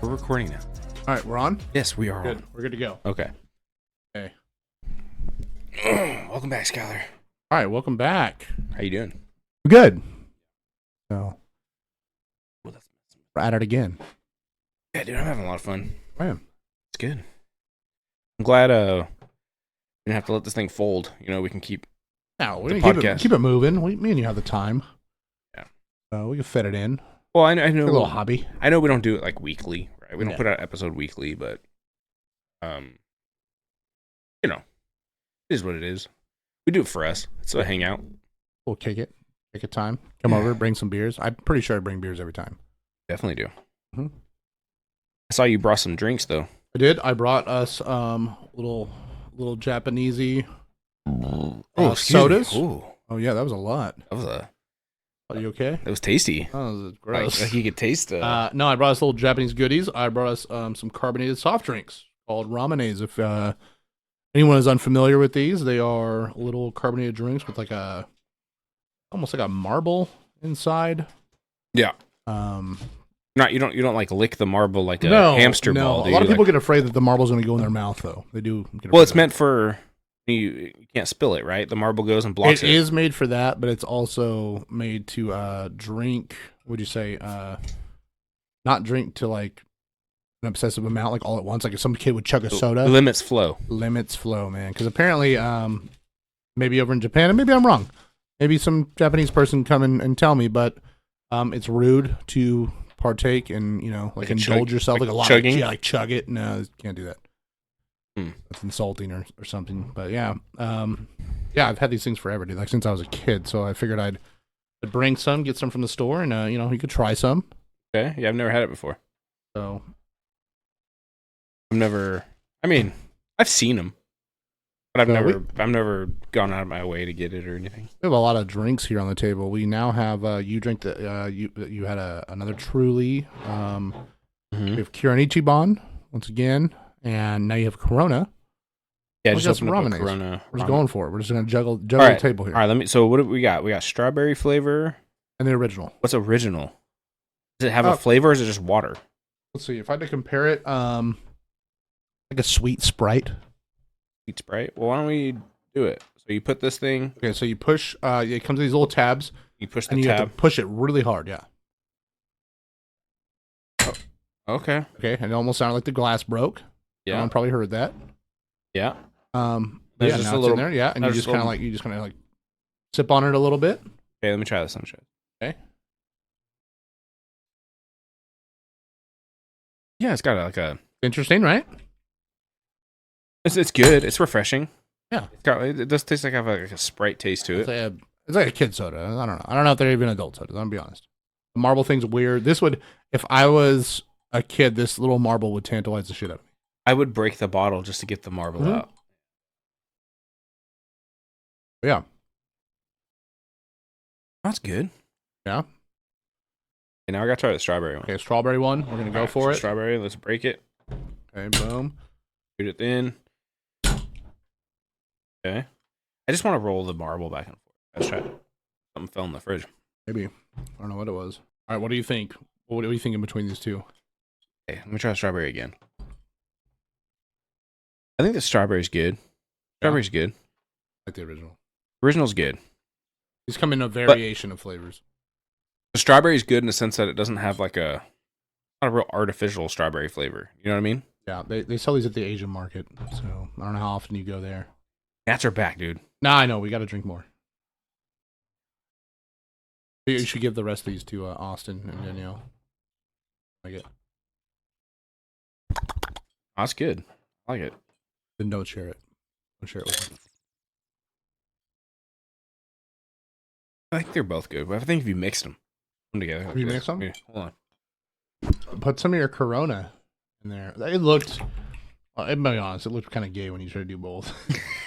We're recording now. All right, we're on? Yes, we are Good. on. We're good to go. Okay. Okay. Welcome back, Skyler. All right, welcome back. How you doing? Good. So, we're at it again. Yeah, dude, I'm having a lot of fun. I am. It's good. I'm glad we didn't have to let this thing fold. You know, we can keep Now, the we podcast. keep it moving. Me and you have the time. Yeah. So, we can fit it in. Well, I know. A little hobby. I know we don't do it like weekly, right? We don't Yeah. put out an episode weekly, but you know, it is what it is. We do it for us. It's a hangout. We'll kick it. Kick it time. Come over, bring some beers. I'm pretty sure I bring beers every time. Definitely do. Mhm. I saw you brought some drinks though. I did. I brought us little Japanesey sodas. Ooh, Oh yeah, that was a lot. Are you okay? that was tasty. Oh, that was gross. Like you could taste it. No, I brought us little Japanese goodies. I brought us some carbonated soft drinks called ramenes. If anyone is unfamiliar with these, they are little carbonated drinks with almost like a marble inside. Yeah. You don't like lick the marble like a hamster ball. A lot of people get afraid that the marble's going to go in their mouth, though. They do. Well, it's meant for you can't spill it, right? The marble goes and blocks it. It is made for that, but it's also made to drink. Would you say not drink to like an obsessive amount, like all at once? Like if some kid would chug a soda. Limits flow, man. Because apparently, maybe over in Japan, and maybe I'm wrong. Maybe some Japanese person come and tell me, but it's rude to partake and like indulge yourself like a lot. Chugging? Like chug it. No, you can't do that. That's insulting or something. But yeah, I've had these things forever, dude. Like since I was a kid, so I figured I'd bring some, get some from the store, and you could try some. Okay, yeah, I've never had it before. So I've seen them, but I've never gone out of my way to get it or anything. we have a lot of drinks here on the table. We now have you drink the you had another Truly. We have Kirin Ichiban once again, and now you have Corona. Yeah, We just got open some up a ramenes. Corona. We're just going for it. We're just gonna juggle right. the table here. All right, So what do we got? We got strawberry flavor. And the original. What's original? Does it have a flavor, or is it just water? Let's see if I had to compare it. Like a sweet Sprite. Sweet Sprite. Well, why don't we do it? So you put this thing. Okay, so you push. It comes in these little tabs. You push the and you tab. have to push it really hard. Yeah. Okay. Okay, and it almost sounded like the glass broke. Yeah. Everyone probably heard that. Yeah. There's just now a it's little- in there. Yeah, and you there's just just a kind of like sip on it a little bit. Okay, let me try this. Okay. Yeah, it's got like a. Interesting, right? It's good. It's refreshing. Yeah. It does taste like a Sprite taste to it. It's like a kid soda. I don't know. I don't know if they're even adult sodas. I'm gonna be honest. The marble thing's weird. This would, if I was a kid, this little marble would tantalize the shit out of me. I would break the bottle just to get the marble out. Yeah. That's good. Yeah. Okay, now I gotta try the strawberry one. Okay, strawberry one. We're gonna go for it. Strawberry. Let's break it. Okay, boom. Shoot it in. Okay. I just want to roll the marble back and forth. Let's try it. Something fell in the fridge. Maybe. I don't know what it was. All right, what do you think? What do you think in between these two? Okay, let me try the strawberry again. I think the strawberry's good. Strawberry's good. Like the original. Original's good. These come in a variation of flavors. The strawberry's good in the sense that it doesn't have like not a real artificial strawberry flavor. You know what I mean? Yeah, they sell these at the Asian market, so I don't know how often you go there. Cats are back, dude. Nah, I know. We got to drink more. You should give the rest of these to Austin and Danielle. Like it. That's good. I like it. Then don't share it. Don't share it with them. I think they're both good, but I think if you mixed them together. Have you mixed them? Yeah, hold on. Put some of your Corona in there. It looked, I'm be honest, it looked kind of gay when you tried to do both.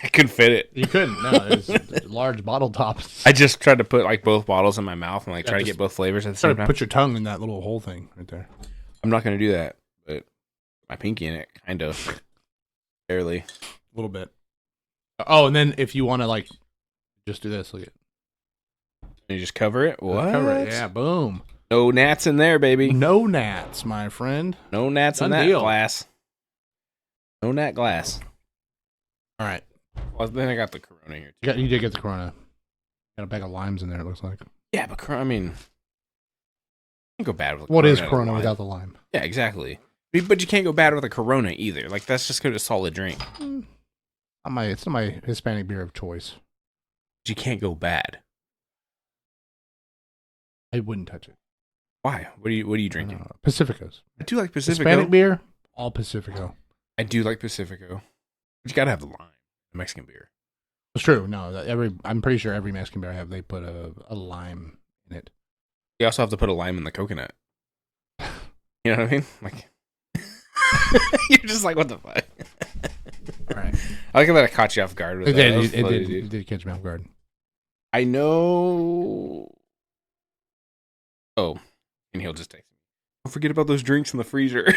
I couldn't fit it. You couldn't. No, it's large bottle tops. I just tried to put like both bottles in my mouth and try to get both flavors at the Try same to time. put your tongue in that little hole thing right there. I'm not going to do that, but my pinky in it, kind of. Barely. A little bit. Oh, and then if you want to just do this, look at. And you just cover it? What? Cover it. Yeah, boom. No gnats in there, baby. No gnats, my friend. No gnats in Done that deal. glass. No gnat glass. All right. Well, then I got the Corona here, too. You did get the Corona. Got a bag of limes in there, it looks like. Yeah, but I mean, you can't go bad with a What Corona is Corona without the lime? Yeah, exactly. But you can't go bad with a Corona either. Like, that's just a solid drink. It's not my Hispanic beer of choice. But you can't go bad. I wouldn't touch it. Why? What are you drinking? Pacificos. I do like Pacifico. Hispanic beer, all Pacifico. I do like Pacifico. But you gotta have the lime. The Mexican beer. It's true. No, I'm pretty sure every Mexican beer I have, they put a lime in it. You also have to put a lime in the coconut. You know what I mean? Like, you're just like, what the fuck? All right. I like that I caught you off guard with that. It did catch me off guard. I know. Oh, and he'll just text me. Don't forget about those drinks in the freezer.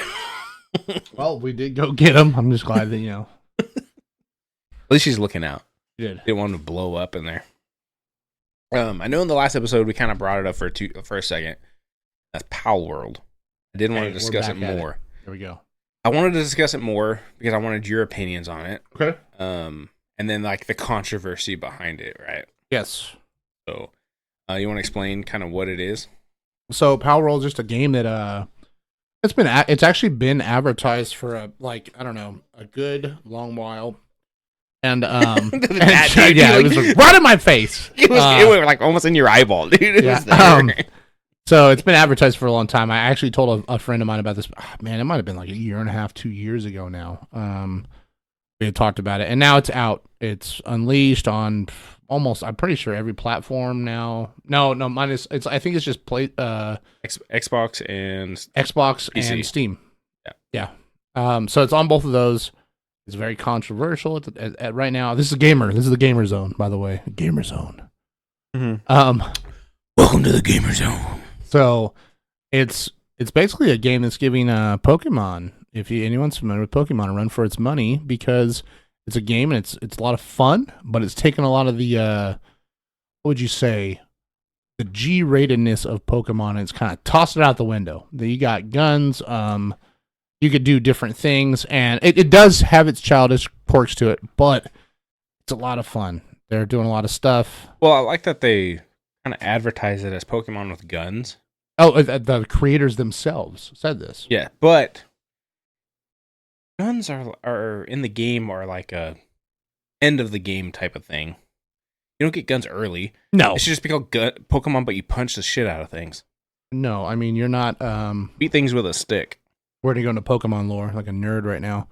Well, we did go get them. I'm just glad that, At least she's looking out. you did. Didn't want him to blow up in there. I know in the last episode we kind of brought it up for a second. That's Pal World. I didn't want to discuss it more. There we go. I wanted to discuss it more because I wanted your opinions on it. Okay. And then like the controversy behind it, right? Yes. So, you want to explain kind of what it is? So Power Roll is just a game that it's actually been advertised for a good long while. And it was like, right in my face. It was like almost in your eyeball, dude. It was there. So it's been advertised for a long time. I actually told a friend of mine about this. Man, it might have been like a year and a half, 2 years ago now. We had talked about it, and now it's out. It's unleashed on almost. I'm pretty sure every platform now. No, minus. I think it's just Xbox and PC. And Steam. Yeah. So it's on both of those. It's very controversial at right now. This is the gamer zone, by the way. Gamer zone. Mm-hmm. Welcome to the gamer zone. So it's basically a game that's giving Pokemon, if anyone's familiar with Pokemon, a run for its money, because it's a game and it's a lot of fun, but it's taken a lot of the what would you say, the G-ratedness of Pokemon, and it's kind of tossed it out the window. You got guns, you could do different things, and it does have its childish quirks to it, but it's a lot of fun. They're doing a lot of stuff. Well, I like that they kind of advertise it as Pokemon with guns. Oh, the creators themselves said this. Yeah, but guns are in the game are like a end of the game type of thing. You don't get guns early. No. It should just be called Pokemon, but you punch the shit out of things. No, I mean, you're not... beat things with a stick. We're going to go into Pokemon lore like a nerd right now.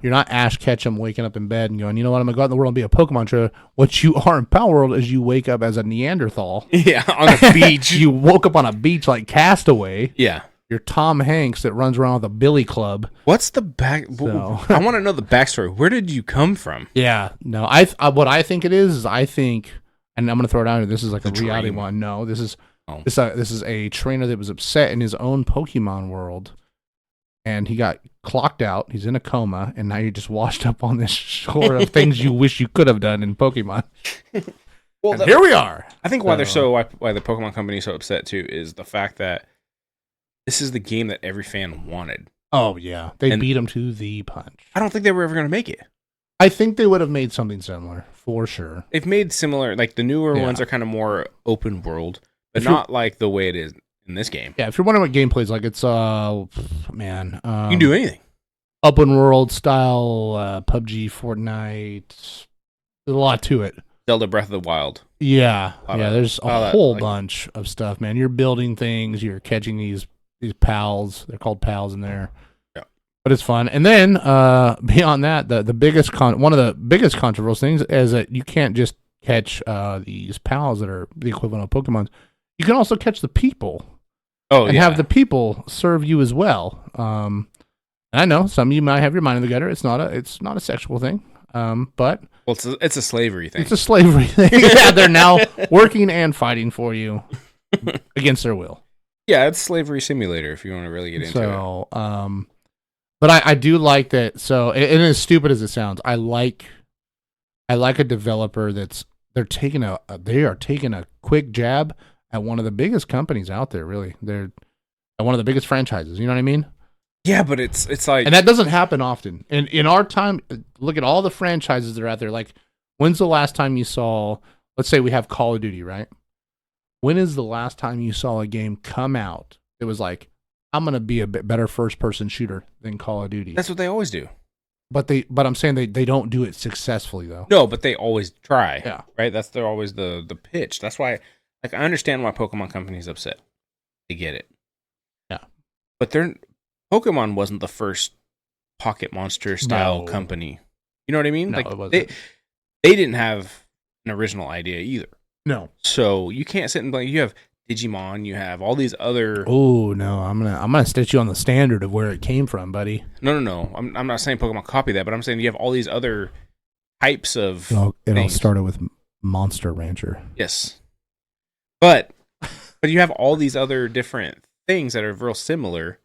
You're not Ash Ketchum waking up in bed and going, you know what, I'm going to go out in the world and be a Pokemon trainer. What you are in Power World is you wake up as a Neanderthal. Yeah, on a beach. You woke up on a beach like Castaway. Yeah. You're Tom Hanks that runs around with a billy club. What's the back... So. I want to know the backstory. Where did you come from? Yeah. No, what I think it is I think, and I'm going to throw it out here, this is like a reality one. No, this is a trainer that was upset in his own Pokemon world. And he got clocked out. He's in a coma, and now you're just washed up on this shore of things you wish you could have done in Pokemon. Well, here we are. I think why the Pokemon company is so upset too is the fact that this is the game that every fan wanted. Oh yeah, they beat him to the punch. I don't think they were ever going to make it. I think they would have made something similar for sure. They've made similar, like the newer ones are kind of more open world, but not like the way it is in this game. Yeah, if you're wondering what gameplay is like, it's you can do anything. Open world style, PUBG, Fortnite. There's a lot to it. Zelda Breath of the Wild. Yeah, there's a whole bunch of stuff, man. You're building things, you're catching these pals. They're called pals in there. Yeah. But it's fun. And then beyond that, the biggest one of the biggest controversial things is that you can't just catch these pals that are the equivalent of Pokemon. You can also catch the people. Oh, and have the people serve you as well. I know some of you might have your mind in the gutter. It's not a sexual thing. But it's a slavery thing. It's a slavery thing. Yeah, they're now working and fighting for you against their will. Yeah, it's slavery simulator if you want to really get into it. But I do like that. So, and as stupid as it sounds, I like a developer they are taking a quick jab at one of the biggest companies out there. Really, they're at one of the biggest franchises. You know what I mean? Yeah, but it's like, And that doesn't happen often. And in our time, look at all the franchises that are out there. Like, when's the last time you saw? Let's say we have Call of Duty, right? When is the last time you saw a game come out? It was like, I'm gonna be a bit better first person shooter than Call of Duty. that's what they always do. But I'm saying they don't do it successfully though. No, but they always try. Yeah. Right? They're always the pitch. That's why, like, I understand why Pokemon Company's upset. They get it. Yeah. But Pokemon wasn't the first pocket monster style No. company. You know what I mean? No, like, it wasn't. they didn't have an original idea either. No. So you can't sit and blame. You have Digimon, you have all these other. Oh no, I'm gonna stitch you on the standard of where it came from, buddy. No. I'm not saying Pokemon copy that, but I'm saying you have all these other types of. It all things. started with Monster Rancher. Yes, but you have all these other different things that are real similar,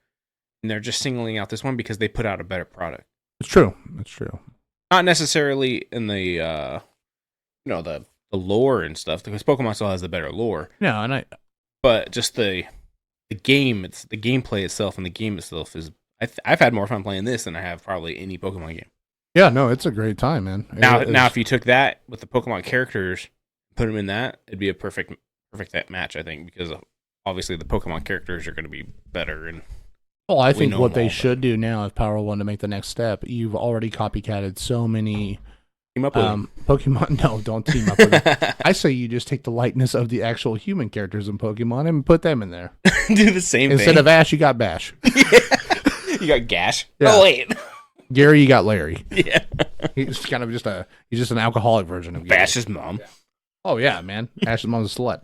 and they're just singling out this one because they put out a better product. It's true. It's true. Not necessarily in the the lore and stuff, because Pokemon still has the better lore. No, and But just the game, it's the gameplay itself, and the game itself is. I've had more fun playing this than I have probably any Pokemon game. yeah, no, it's a great time, man. Now, if you took that with the Pokemon characters, put them in that, it'd be a perfect match, I think, because obviously the Pokemon characters are going to be better. And well, I think know what them they all, should do now, if Power wanted to make the next step, you've already copycatted so many team up with them. Pokemon. No, don't team up with them. I say you just take the likeness of the actual human characters in Pokemon and put them in there. Do the same Instead thing. of Ash, you got Bash. You got Gash. Yeah. Oh wait, Gary, you got Larry. yeah. He's kind of he's just an alcoholic version of Gary. Bash's mom. Oh yeah, man. Ash's mom's a slut.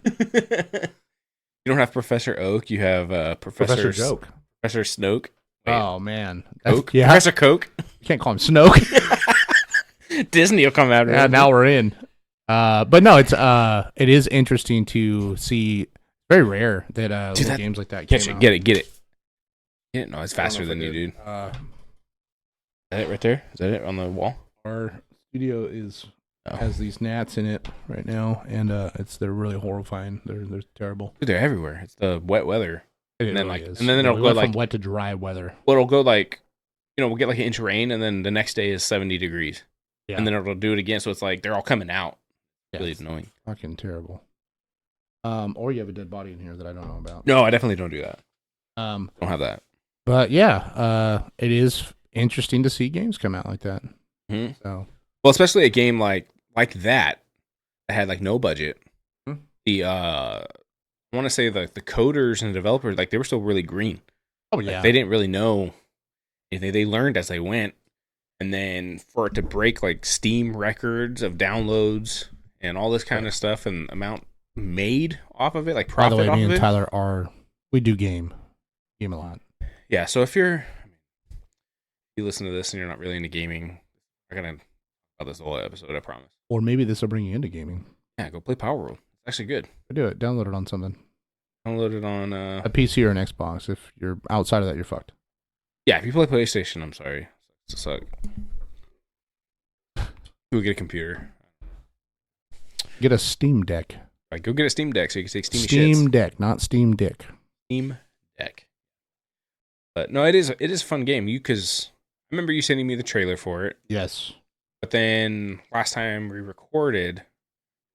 You don't have Professor Oak. You have Professor Joke. Professor Snoke. Wait, Oh man. Coke. Yeah. Professor Coke. You can't call him Snoke. Disney will come after Yeah, him. now we're in. But no, it is interesting to see. Very rare that little games like that came out. Get it. Yeah, no, it's faster than you, dude. Is that it right there? Is that it on the wall? Our studio has these gnats in it right now, and they're really horrifying. They're terrible. Dude, they're everywhere. It's the wet weather. It And then, really like- is. and then it'll we go, went like- from wet to dry weather. Well, it'll go like, we'll get like an inch of rain, and then the next day is 70 degrees. Yeah. And then it'll do it again, so it's like they're all coming out. Yeah, Really it's annoying. fucking terrible. Or you have a dead body in here that I don't know about. No, I definitely don't do that. Don't have that. But yeah, it is interesting to see games come out like that. Hmm. So Well, especially a game like that had like no budget. Hmm. The I want to say the coders and the developers, like, they were still really green. oh Like, yeah, they didn't really know anything. They learned as they went, and then for it to break like Steam records of downloads and all this kind of stuff, and amount made off of it, like By the profit way, off me of and it. Tyler we do game a lot. Yeah, so if you listen to this and you're not really into gaming, I'm gonna about this whole episode, I promise. Or maybe this will bring you into gaming. Yeah, go play Power World. It's actually good. Do it. Download it on something. Download it on A PC or an Xbox. If you're outside of that, you're fucked. yeah, if you play PlayStation, I'm sorry. It's a suck. Go get a computer. Get a Steam Deck. Right, go get a Steam Deck so you can take steamy Steam shits. Deck, not Steam Dick. Steam Deck. But no, it is a fun game. Because I remember you sending me the trailer for it. Yes. But then last time we recorded,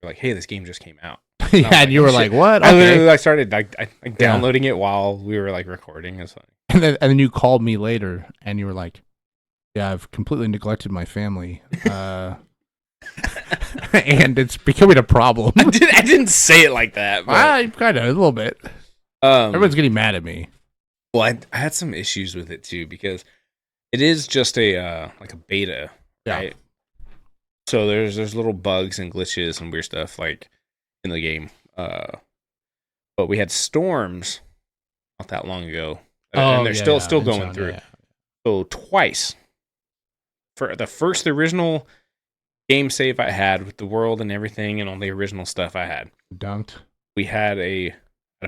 you're like, "Hey, this game just came out." Yeah, and you were like, "What?" I Okay. literally started like downloading it while we were like recording. It's funny. And then you called me later, and you were like, "Yeah, I've completely neglected my family, and it's becoming a problem." I didn't say it like that. But, I kind of a little bit. Everyone's getting mad at me. well, I had some issues with it too because it is just a like a beta, Yeah. right? So there's little bugs and glitches and weird stuff like in the game. But we had storms not that long ago, and they're still going through. Yeah. So twice for the original game save I had with the world and everything and all the original stuff I had. Dunked. We had a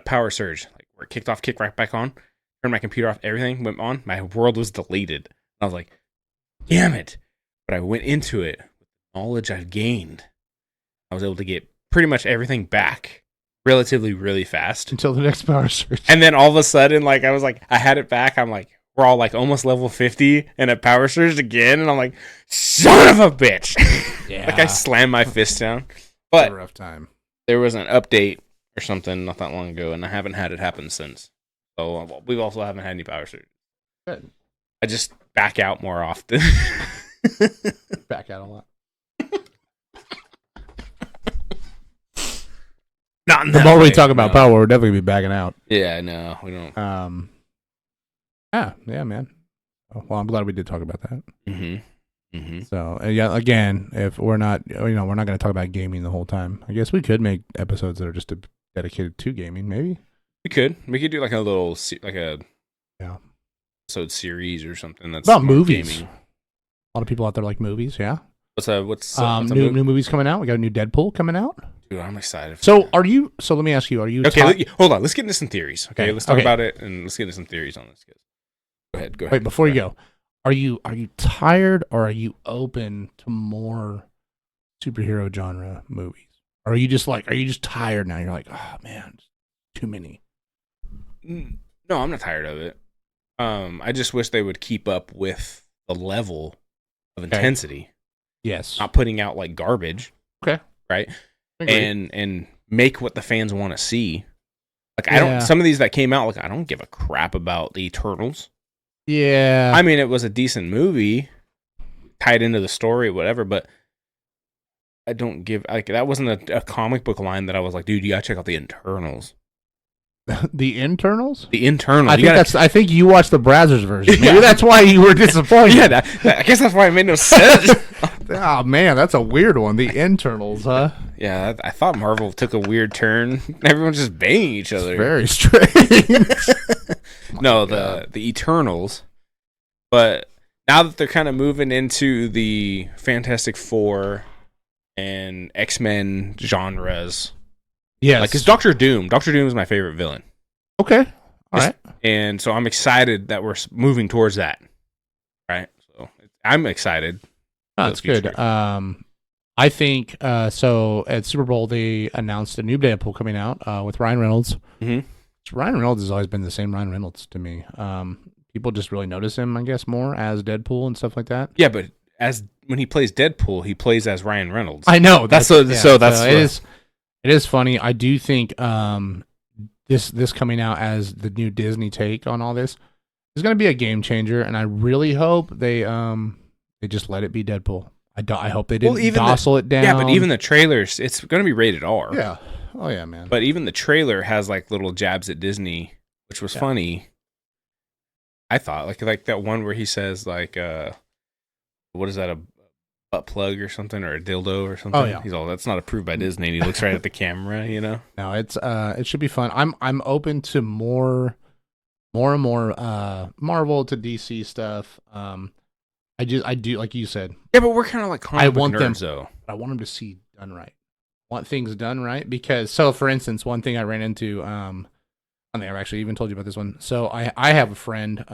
power surge, like where it kicked off, kicked right back on, turned my computer off, everything went on. My world was deleted. I was like, damn it. But I went into it with the knowledge I've gained. I was able to get pretty much everything back relatively really fast until the next power surge. And then all of a sudden, like, I was like, I had it back. I'm like, we're all like almost level 50 and it power surged again. And I'm like, son of a bitch. Yeah. Like I slammed my fist down. But But a rough time. there was an update or something not that long ago, and I haven't had it happen since. So we also haven't had any power surge. Good. I just back out more often. Back out a lot. Not in The that more we way, talk about no. power, we're definitely gonna be backing out. Yeah, no, we don't. Yeah, man. Oh, well, I'm glad we did talk about that. Mm-hmm. So, yeah, again, if we're not, we're not going to talk about gaming the whole time. I guess we could make episodes that are just dedicated to gaming, maybe. We could do like a little, like a Yeah. episode series or something that's About more movies. gaming. A lot of people out there like movies, yeah. What's new movies coming out. We got a new Deadpool coming out. Dude, I'm excited. So, so let me ask you, are you okay? Hold on, let's get into some theories. Okay, let's talk okay. about it and let's get into some theories on this. Go ahead. Wait, before you go, are you tired or are you open to more superhero genre movies? Or are you just tired now? You're like, oh man, too many. No, I'm not tired of it. I just wish they would keep up with the level of intensity. Yes. Not putting out like garbage. Okay. Right? Agreed. And make what the fans want to see. Like some of these that came out, like I don't give a crap about the Eternals. Yeah. I mean, it was a decent movie, tied into the story, whatever, but I don't give like that wasn't a comic book line that I was like, dude, you gotta check out the Eternals. The Internals? The Internals. I think you watched the Brazzers version. Maybe that's why you were disappointed. Yeah, I guess that's why it made no sense. Oh man, that's a weird one. The Internals, huh? Yeah, I thought Marvel took a weird turn. Everyone's just banging each other. It's very strange. No, the Eternals. But now that they're kind of moving into the Fantastic Four and X-Men genres. Yes. Like, because Doctor Doom is my favorite villain. Okay. All right. And so I'm excited that we're moving towards that. Right? So I'm excited. Oh, that's good. I think so at Super Bowl they announced a new Deadpool coming out with Ryan Reynolds. Mm-hmm. Ryan Reynolds has always been the same Ryan Reynolds to me. People just really notice him, I guess, more as Deadpool and stuff like that. Yeah, but when he plays Deadpool, he plays as Ryan Reynolds. I know. It is funny. I do think this coming out as the new Disney take on all this is going to be a game changer, and I really hope they just let it be Deadpool. I hope they didn't docile it down. Yeah, but even the trailers, it's going to be rated R. Yeah. Oh yeah, man. But even the trailer has like little jabs at Disney, which was funny. I thought like that one where he says like, what is that, a butt plug or something, or a dildo or something? Oh yeah. He's all, that's not approved by Disney. And he looks right at the camera, you know. No, it should be fun. I'm open to more and more Marvel to DC stuff. I do like you said. Yeah, but we're kind of like comic book nerds, though. I want them to see done right. Want things done right because for instance, one thing I ran into I think I've actually even told you about this one. So I have a friend.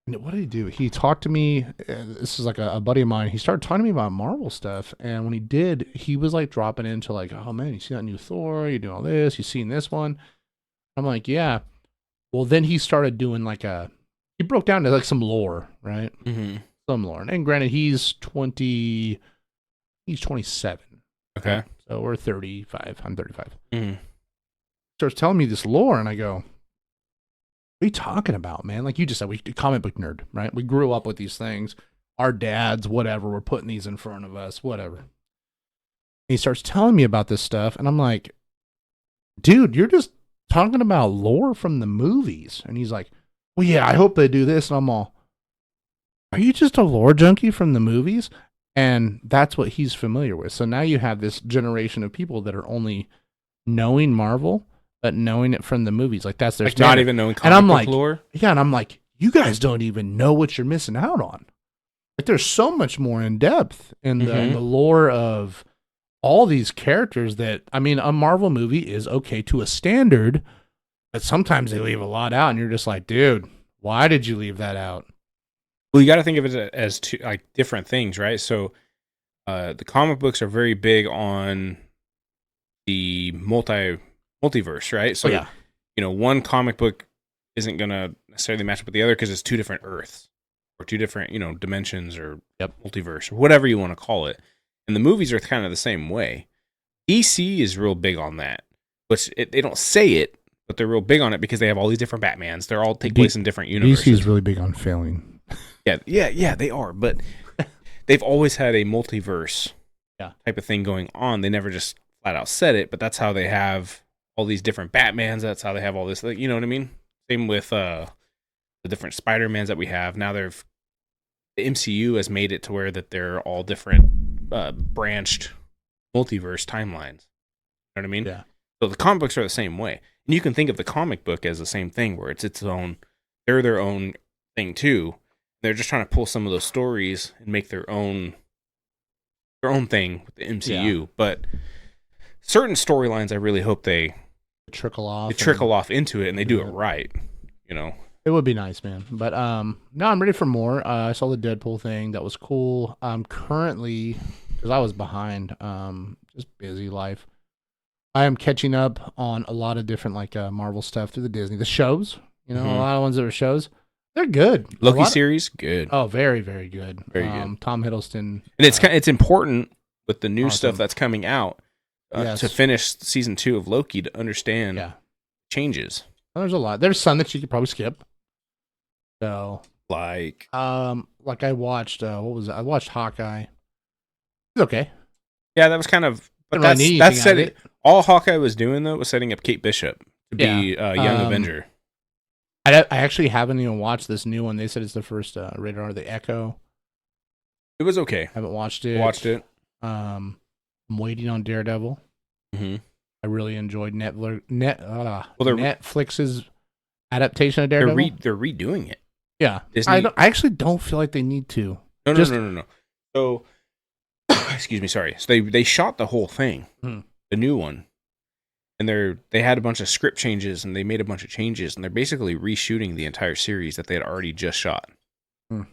What did he do? He talked to me. This is like a buddy of mine. He started talking to me about Marvel stuff, and when he did, he was like dropping into like, "Oh man, you see that new Thor? You doing all this? You seen this one?" I'm like, "Yeah." Well, then he started doing he broke down to like some lore, right? Mm-hmm. Some lore, and granted, he's 27. Okay. So we're 35. I'm 35. Mm-hmm. Starts telling me this lore, and I go, "What are you talking about, man?" Like you just said, we comic book nerd, right? We grew up with these things. Our dads, whatever, were putting these in front of us, whatever. And he starts telling me about this stuff, and I'm like, "Dude, you're just talking about lore from the movies." And he's like, "Well, yeah, I hope they do this." And I'm all, "Are you just a lore junkie from the movies?" And that's what he's familiar with. So now you have this generation of people that are only knowing Marvel, but knowing it from the movies. Like that's their like standard. not even knowing comic book lore. Yeah, and I'm like, you guys don't even know what you're missing out on. Like there's so much more in depth in the lore of all these characters that, I mean, a Marvel movie is okay to a standard, but sometimes they leave a lot out, and you're just like, dude, why did you leave that out? Well, you got to think of it as two like different things, right? So, the comic books are very big on the multiverse, right? So yeah. one comic book isn't gonna necessarily match up with the other because it's two different Earths or two different dimensions or multiverse or whatever you want to call it. And the movies are kind of the same way. DC is real big on that, which they don't say it, but they're real big on it because they have all these different Batmans. They're all take place in different universes. DC is really big on failing. Yeah, they are. But they've always had a multiverse type of thing going on. They never just flat out said it, but that's how they have all these different Batmans. That's how they have all this. You know what I mean? Same with the different Spider-Mans that we have. Now the MCU has made it to where that they're all different branched multiverse timelines. You know what I mean? Yeah. So the comic books are the same way. And you can think of the comic book as the same thing where it's its own, they're their own thing too. They're just trying to pull some of those stories and make their own thing with the MCU. Yeah. But certain storylines I really hope they trickle off. They trickle off into it and they do it right. It would be nice, man. But no, I'm ready for more. I saw the Deadpool thing. That was cool. Currently, because I was behind, just busy life. I am catching up on a lot of different Marvel stuff through the shows. A lot of ones that are shows. They're good. Loki series, good. Oh, very, very good. Very good. Tom Hiddleston. And it's important with the new stuff that's coming out to finish season 2 of Loki to understand changes. There's a lot. There's some that you could probably skip. So I watched what was it? I watched Hawkeye. It's okay. Yeah, that was kind of. But that's setting. All Hawkeye was doing though was setting up Kate Bishop to be a young Avenger. I actually haven't even watched this new one. They said it's the first rated R, The Echo. It was okay. Haven't watched it. I'm waiting on Daredevil. Mm-hmm. I really enjoyed Netflix's adaptation of Daredevil. They're redoing it. Yeah, I actually don't feel like they need to. No. So, excuse me, sorry. So they shot the whole thing, the new one, and they had a bunch of script changes, and they made a bunch of changes, and they're basically reshooting the entire series that they had already just shot. So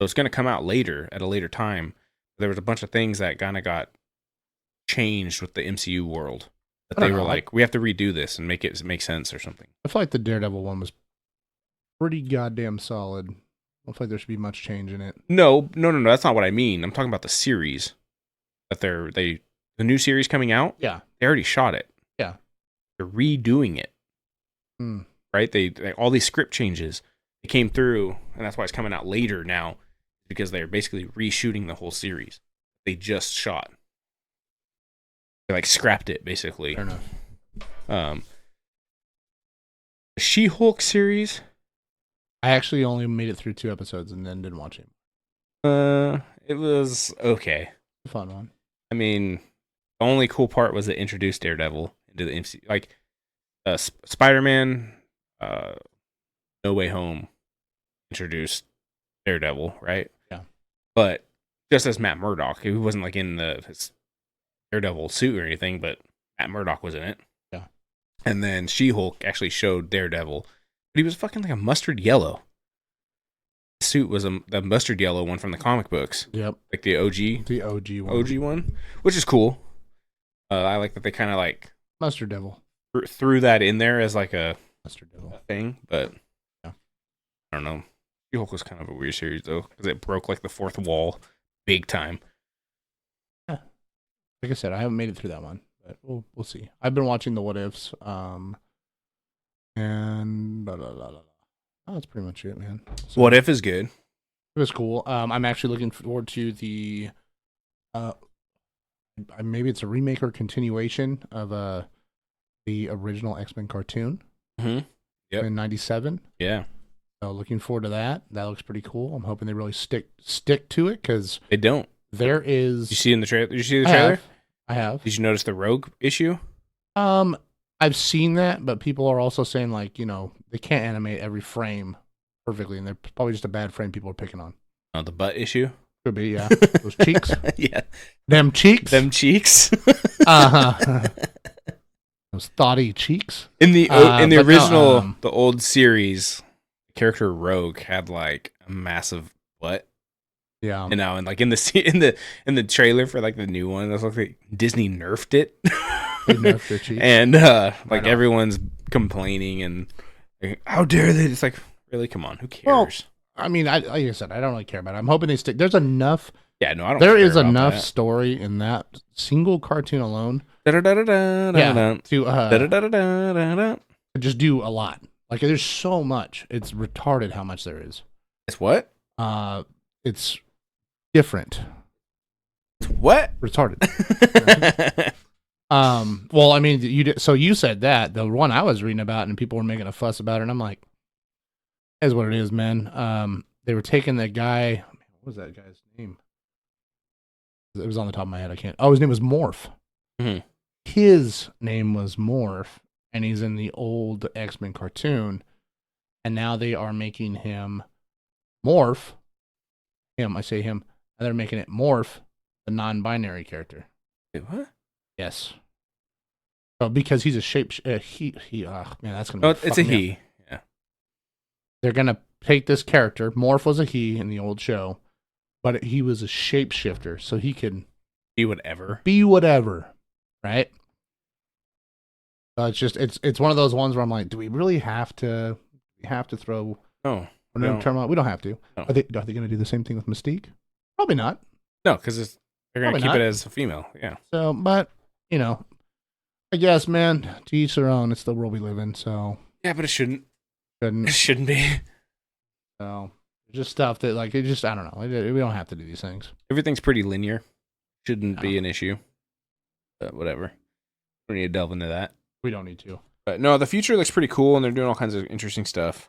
it's going to come out later at a later time. There was a bunch of things that kind of got changed with the MCU world that they were like, we have to redo this and make it make sense or something. I feel like the Daredevil one was pretty goddamn solid. I don't feel like there should be much change in it. No. That's not what I mean. I'm talking about the series that the new series coming out. Yeah, they already shot it. Yeah, they're redoing it. Right? They all these script changes they came through, and that's why it's coming out later now because they're basically reshooting the whole series. They just shot. They scrapped it basically. Fair enough. The She-Hulk series. I actually only made it through 2 episodes and then didn't watch it. It was okay. A fun one. I mean, the only cool part was it introduced Daredevil into the MCU. Spider-Man, No Way Home introduced Daredevil, right? Yeah. But just as Matt Murdock, he wasn't in his Daredevil suit or anything, but Matt Murdock was in it. Yeah. And then She-Hulk actually showed Daredevil. But he was fucking a mustard yellow. The suit was the mustard yellow one from the comic books. Yep. The OG. The OG one. OG one, which is cool. I like that they kind of Mustard Devil. Threw that in there as a Mustard Devil thing, but yeah. I don't know. She-Hulk was kind of a weird series though, because it broke the fourth wall big time. Yeah. Like I said, I haven't made it through that one, but we'll see. I've been watching the What Ifs. And that's pretty much it, man. So, What If is good. It was cool. I'm actually looking forward to the maybe it's a remake or continuation of the original X-Men cartoon. Yep. In '97. Yeah. So looking forward to that. That looks pretty cool. I'm hoping they really stick to it because they don't. There is. Did you see in the trailer? Did you see the trailer? I have. Did you notice the Rogue issue? I've seen that, but people are also saying they can't animate every frame perfectly, and they're probably just a bad frame people are picking on. Oh, the butt issue? Could be, yeah. Those cheeks. Yeah. Them cheeks. Uh-huh. Those thoughty cheeks. In the original, the old series, the character Rogue had a massive butt. Yeah. And now in the trailer for the new one, it looks like Disney nerfed it. They nerfed their chief. And like everyone's complaining and like, how dare they? It's like, really, come on, who cares? Well, I mean, like I said, I don't really care about it. I'm hoping they stick. There's enough. Yeah, no, I don't. There care is about enough that. story in that single cartoon alone. Yeah, To just do a lot. Like there's so much. It's retarded how much there is. It's what? It's different. What? Retarded. Well, I mean, so you said that the one I was reading about, and people were making a fuss about it, and I'm like, "That's what it is, man." They were taking that guy. What was that guy's name? It was on the top of my head. I can't. Oh, his name was Morph. Mm-hmm. His name was Morph, and he's in the old X-Men cartoon, and now they are making him Morph. I say him, and they're making it Morph, the non-binary character. Wait, what? Yes. Oh, because he's a shape. Man, that's gonna. Oh, it's a he. Yeah. They're gonna take this character. Morph was a he in the old show, but he was a shapeshifter, so he could be whatever. Be whatever, right? It's one of those ones where I'm like, do we really have to? We have to throw. No. We don't have to. No. Are they going to do the same thing with Mystique? Probably not. No, because they're going to keep it as a female. Yeah. So, but I guess, man, to each their own. It's the world we live in. So. Yeah, but it shouldn't. It shouldn't be. So, just stuff that I don't know. We don't have to do these things. Everything's pretty linear. Shouldn't be an issue. But whatever. We don't need to delve into that. We don't need to. But no, the future looks pretty cool, and they're doing all kinds of interesting stuff.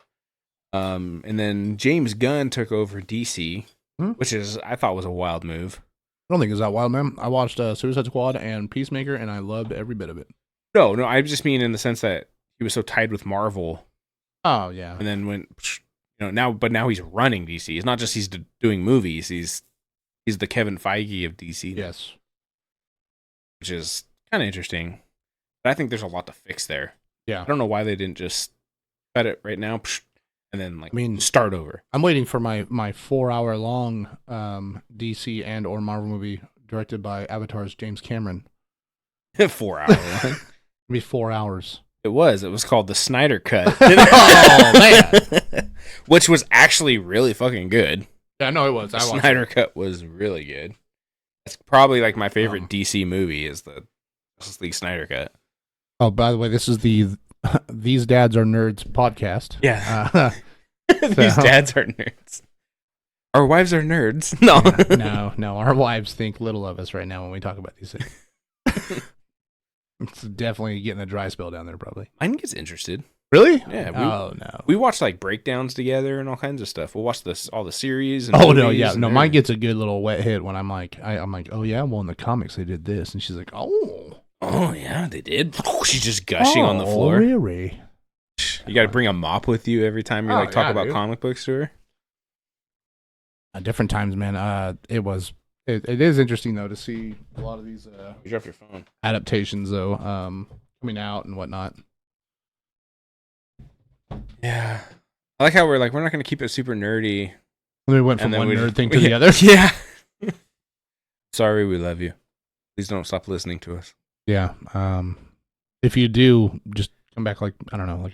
And then James Gunn took over DC, which I thought was a wild move. I don't think it's that wild, man. I watched Suicide Squad and Peacemaker, and I loved every bit of it. No, I just mean in the sense that he was so tied with Marvel. Oh yeah. And then now he's running DC. It's not just he's doing movies. He's the Kevin Feige of DC. Yes. Which is kind of interesting. But I think there's a lot to fix there. Yeah. I don't know why they didn't just cut it right now and then start over. I'm waiting for my 4-hour long DC and or Marvel movie directed by Avatar's James Cameron. 4 hour long. It'll be 4 hours. It was called the Snyder Cut. Oh man. Which was actually really fucking good. Yeah, no, it was. The Snyder Cut was really good. It's probably like my favorite DC movie is the Justice League Snyder Cut. Oh, by the way, this is the These Dads Are Nerds podcast. Yeah. These dads are nerds. Our wives are nerds. No. No. Our wives think little of us right now when we talk about these things. It's definitely getting a dry spell down there, probably. Mine gets interested. Really? Yeah. No. We watch like breakdowns together and all kinds of stuff. We'll watch all the series. And no, yeah, no. Mine gets a good little wet hit when I'm like, oh yeah, well in the comics they did this, and she's like, oh yeah, they did. She's just gushing on the floor. Really? You got to bring a mop with you every time you talk about comic books to her. Different times, man. It is interesting though to see a lot of these you dropped your phone. Adaptations though coming out and whatnot. Yeah, I like how we're not going to keep it super nerdy. And we went from one nerd thing to the other. Yeah. Sorry, we love you. Please don't stop listening to us. Yeah. If you do, just come back like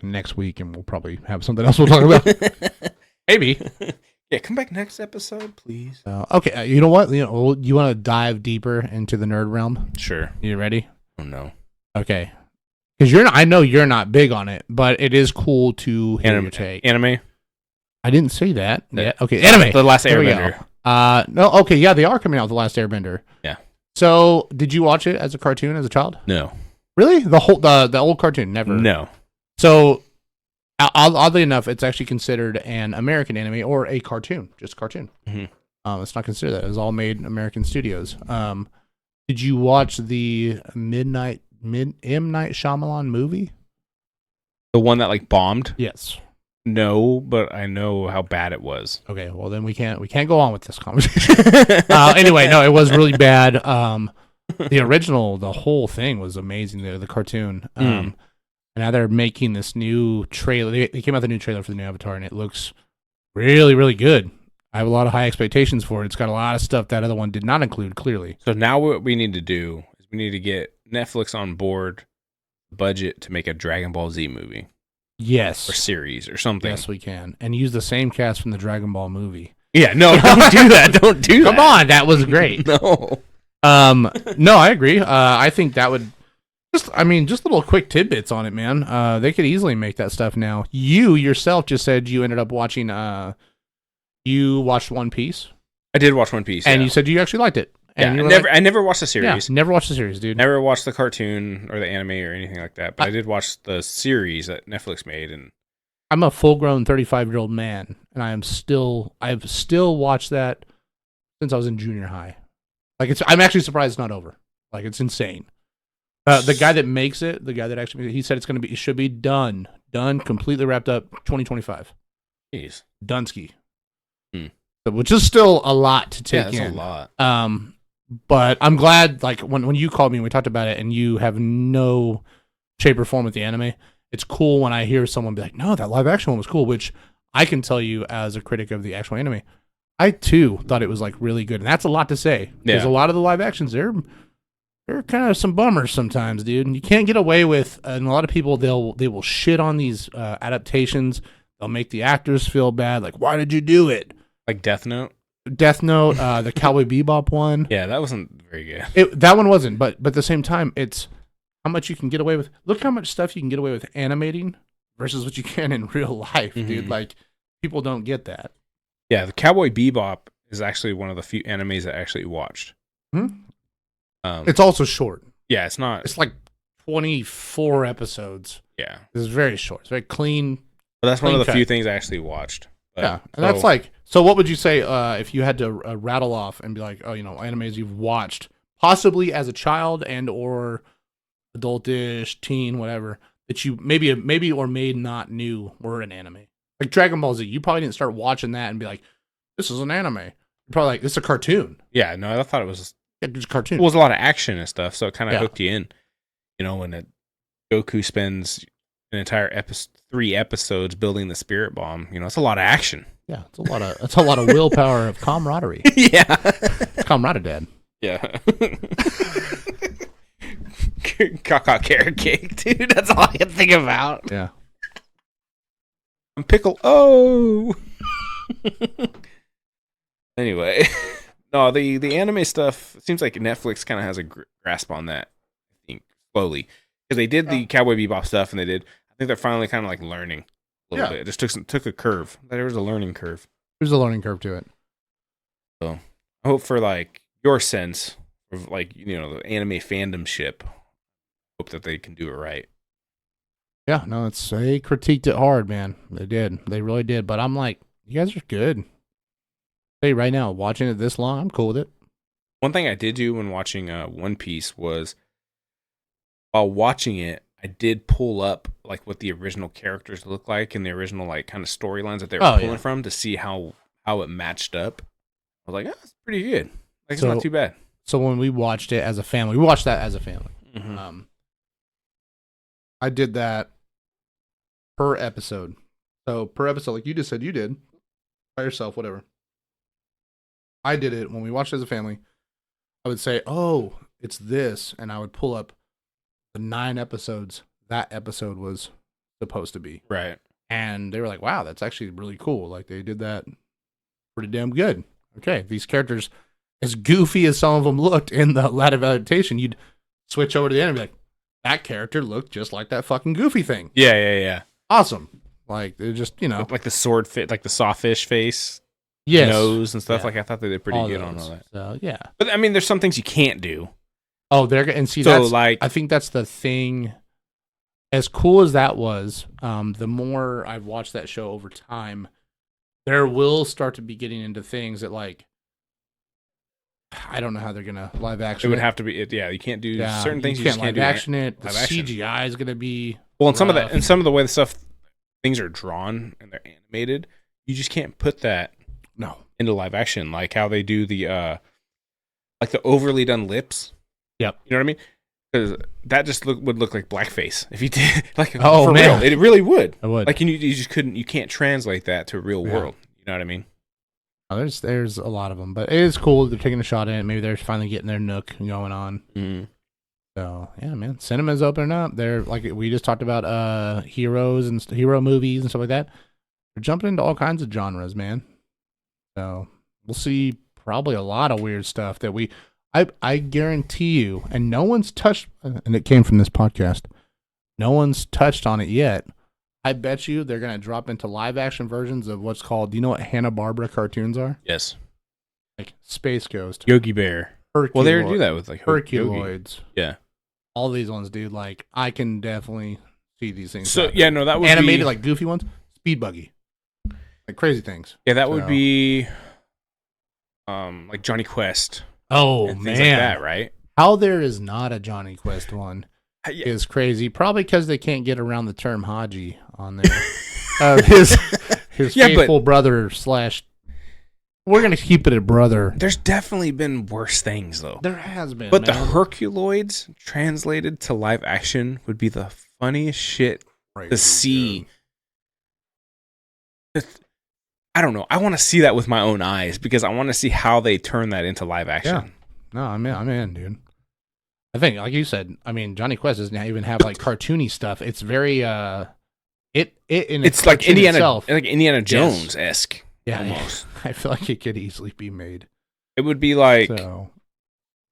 next week, and we'll probably have something else we'll talk about. Maybe. Yeah, come back next episode, please. Okay, you know what? You want to dive deeper into the nerd realm? Sure. You ready? Oh no. Okay. Because I know you're not big on it, but it is cool to hear your take. Anime? I didn't say that. Yeah. Okay, anime. The Last Airbender. No, okay, yeah, they are coming out with The Last Airbender. Yeah. So, did you watch it as a cartoon as a child? No. Really? The old cartoon? Never. No. So, oddly enough, it's actually considered an American anime or a cartoon, just a cartoon. Mm-hmm. It's not considered that. It was all made in American studios. Did you watch the M. Night Shyamalan movie? The one that bombed? Yes. No, but I know how bad it was. Okay, well then we can't go on with this conversation. Anyway, no, it was really bad. The original, the whole thing was amazing. The cartoon. And now they're making this new trailer. They came out with a new trailer for the new Avatar, and it looks really, really good. I have a lot of high expectations for it. It's got a lot of stuff that other one did not include. Clearly. So now what we need to do is we need to get Netflix on board budget to make a Dragon Ball Z movie Yes. or series or something. Yes, we can. And use the same cast from the Dragon Ball movie. Yeah, no, don't do that. Don't do that. Come on, that was great. No. No, I agree. I think that would just little quick tidbits on it, man. They could easily make that stuff now. You yourself just said you ended up watching. You watched One Piece. I did watch One Piece, and you said you actually liked it. And yeah, I never watched the series. Yeah, never watched the series, dude. Never watched the cartoon or the anime or anything like that. But I did watch the series that Netflix made, and I'm a full-grown 35-year-old man, and I've still watched that since I was in junior high. Like I'm actually surprised it's not over. Like it's insane. The guy that makes it, the guy that actually, he said it should be done, completely wrapped up, 2025. Jeez, Dunsky. Which is still a lot to take in. Yeah, that's a lot. But I'm glad, like, when you called me and we talked about it and you have no shape or form with the anime, it's cool when I hear someone be like, no, that live action one was cool, which I can tell you as a critic of the actual anime, I too thought it was, like, really good. And that's a lot to say. Because a lot of the live actions, they're kind of some bummers sometimes, dude. And you can't get away with, and a lot of people, they will shit on these adaptations. They'll make the actors feel bad. Like, why did you do it? Like Death Note? The Cowboy Bebop one. Yeah, that wasn't very good. That one wasn't, but at the same time, it's how much you can get away with. Look how much stuff you can get away with animating versus what you can in real life, dude. Like, people don't get that. Yeah, the Cowboy Bebop is actually one of the few animes that I actually watched. It's also short. Yeah, it's not. It's like 24 episodes. Yeah. It's very short. It's very clean. But that's one of the few things I actually watched. But, yeah, and that's like, so what would you say if you had to rattle off and be like, oh, animes you've watched, possibly as a child and or adultish, teen, whatever, that you maybe or may not knew were an anime? Like Dragon Ball Z, you probably didn't start watching that and be like, this is an anime. You're probably like, this is a cartoon. Yeah, no, I thought it was just a cartoon. It was a lot of action and stuff, so it kind of hooked you in. When Goku spends an entire 3 episodes building the spirit bomb, it's a lot of action. Yeah, it's a lot of willpower of camaraderie. Yeah, camaraderie, Dad. Yeah. Caca carrot cake, dude. That's all I can think about. Yeah. I'm pickle. Oh. Anyway, no, the anime stuff. It seems like Netflix kind of has a grasp on that. I think slowly because they did the Cowboy Bebop stuff, and they did. I think they're finally kind of like learning a little bit. It just took a curve. There was a learning curve. There's a learning curve to it. So I hope for like your sense of like the anime fandom ship. Hope that they can do it right. Yeah, no, they critiqued it hard, man. They did. They really did. But I'm like, you guys are good. Hey, right now, watching it this long, I'm cool with it. One thing I did do when watching One Piece was, while watching it, I did pull up like what the original characters look like and the original like kind of storylines that they were pulling from to see how it matched up. I was like, that's pretty good. Like, it's not too bad. So when we watched it as a family, we watched that as a family. Mm-hmm. I did that per episode. So per episode, like you just said you did, by yourself, whatever. I did it when we watched it as a family. I would say, oh, it's this. And I would pull up the 9 episodes that episode was supposed to be. Right. And they were like, wow, that's actually really cool. Like, they did that pretty damn good. Okay, these characters, as goofy as some of them looked in the live adaptation, you'd switch over to the end and be like, that character looked just like that fucking Goofy thing. Yeah. Awesome. Like, they're just, like the sword fit, like the sawfish face. Yes. Nose and stuff. Like, I thought they did pretty good on all that. So, yeah. But, I mean, there's some things you can't do. Oh, and see, so, that's, like, I think that's the thing. As cool as that was, the more I've watched that show over time, there will start to be getting into things that, like, I don't know how they're going to live action it. Would have to be, you can't do certain things. You can't just can't live action it. The CGI is going to be well, and some of the way the things are drawn and they're animated, you just can't put that into live action, like how they do the like the overly done lips. Yep. You know what I mean? Because that just would look like blackface if you did. Like, for real, it really would. It would. Like, you just couldn't. You can't translate that to real world. You know what I mean? Oh, there's a lot of them, but it is cool. They're taking a shot at it. Maybe they're finally getting their nook going on. Mm. So yeah, man, cinema's opening up. They're like we just talked about heroes and hero movies and stuff like that. They're jumping into all kinds of genres, man. So we'll see probably a lot of weird stuff that I guarantee you, and no one's touched, and it came from this podcast. No one's touched on it yet. I bet you they're gonna drop into live action versions of what's called. Do you know what Hanna-Barbera cartoons are? Yes. Like Space Ghost, Yogi Bear. Well, they already do that with like Herculoids. Yogi. Yeah. All these ones, dude. Like I can definitely see these things. So yeah, no, that would animated be... like goofy ones. Speed Buggy, like crazy things. Yeah, that would be like Johnny Quest. Oh and man, things like that, right? How there is not a Johnny Quest one is crazy. Probably because they can't get around the term Haji on there. His faithful brother / we're gonna keep it a brother. There's definitely been worse things though. There has been, but the Herculoids translated to live action would be the funniest shit to see. I don't know. I want to see that with my own eyes because I want to see how they turn that into live action. Yeah. No, I'm in, dude. I think, like you said, I mean, Johnny Quest doesn't even have like cartoony stuff. It's very it's like Indiana Jones esque. Yeah, almost. I feel like it could easily be made. It would be like so.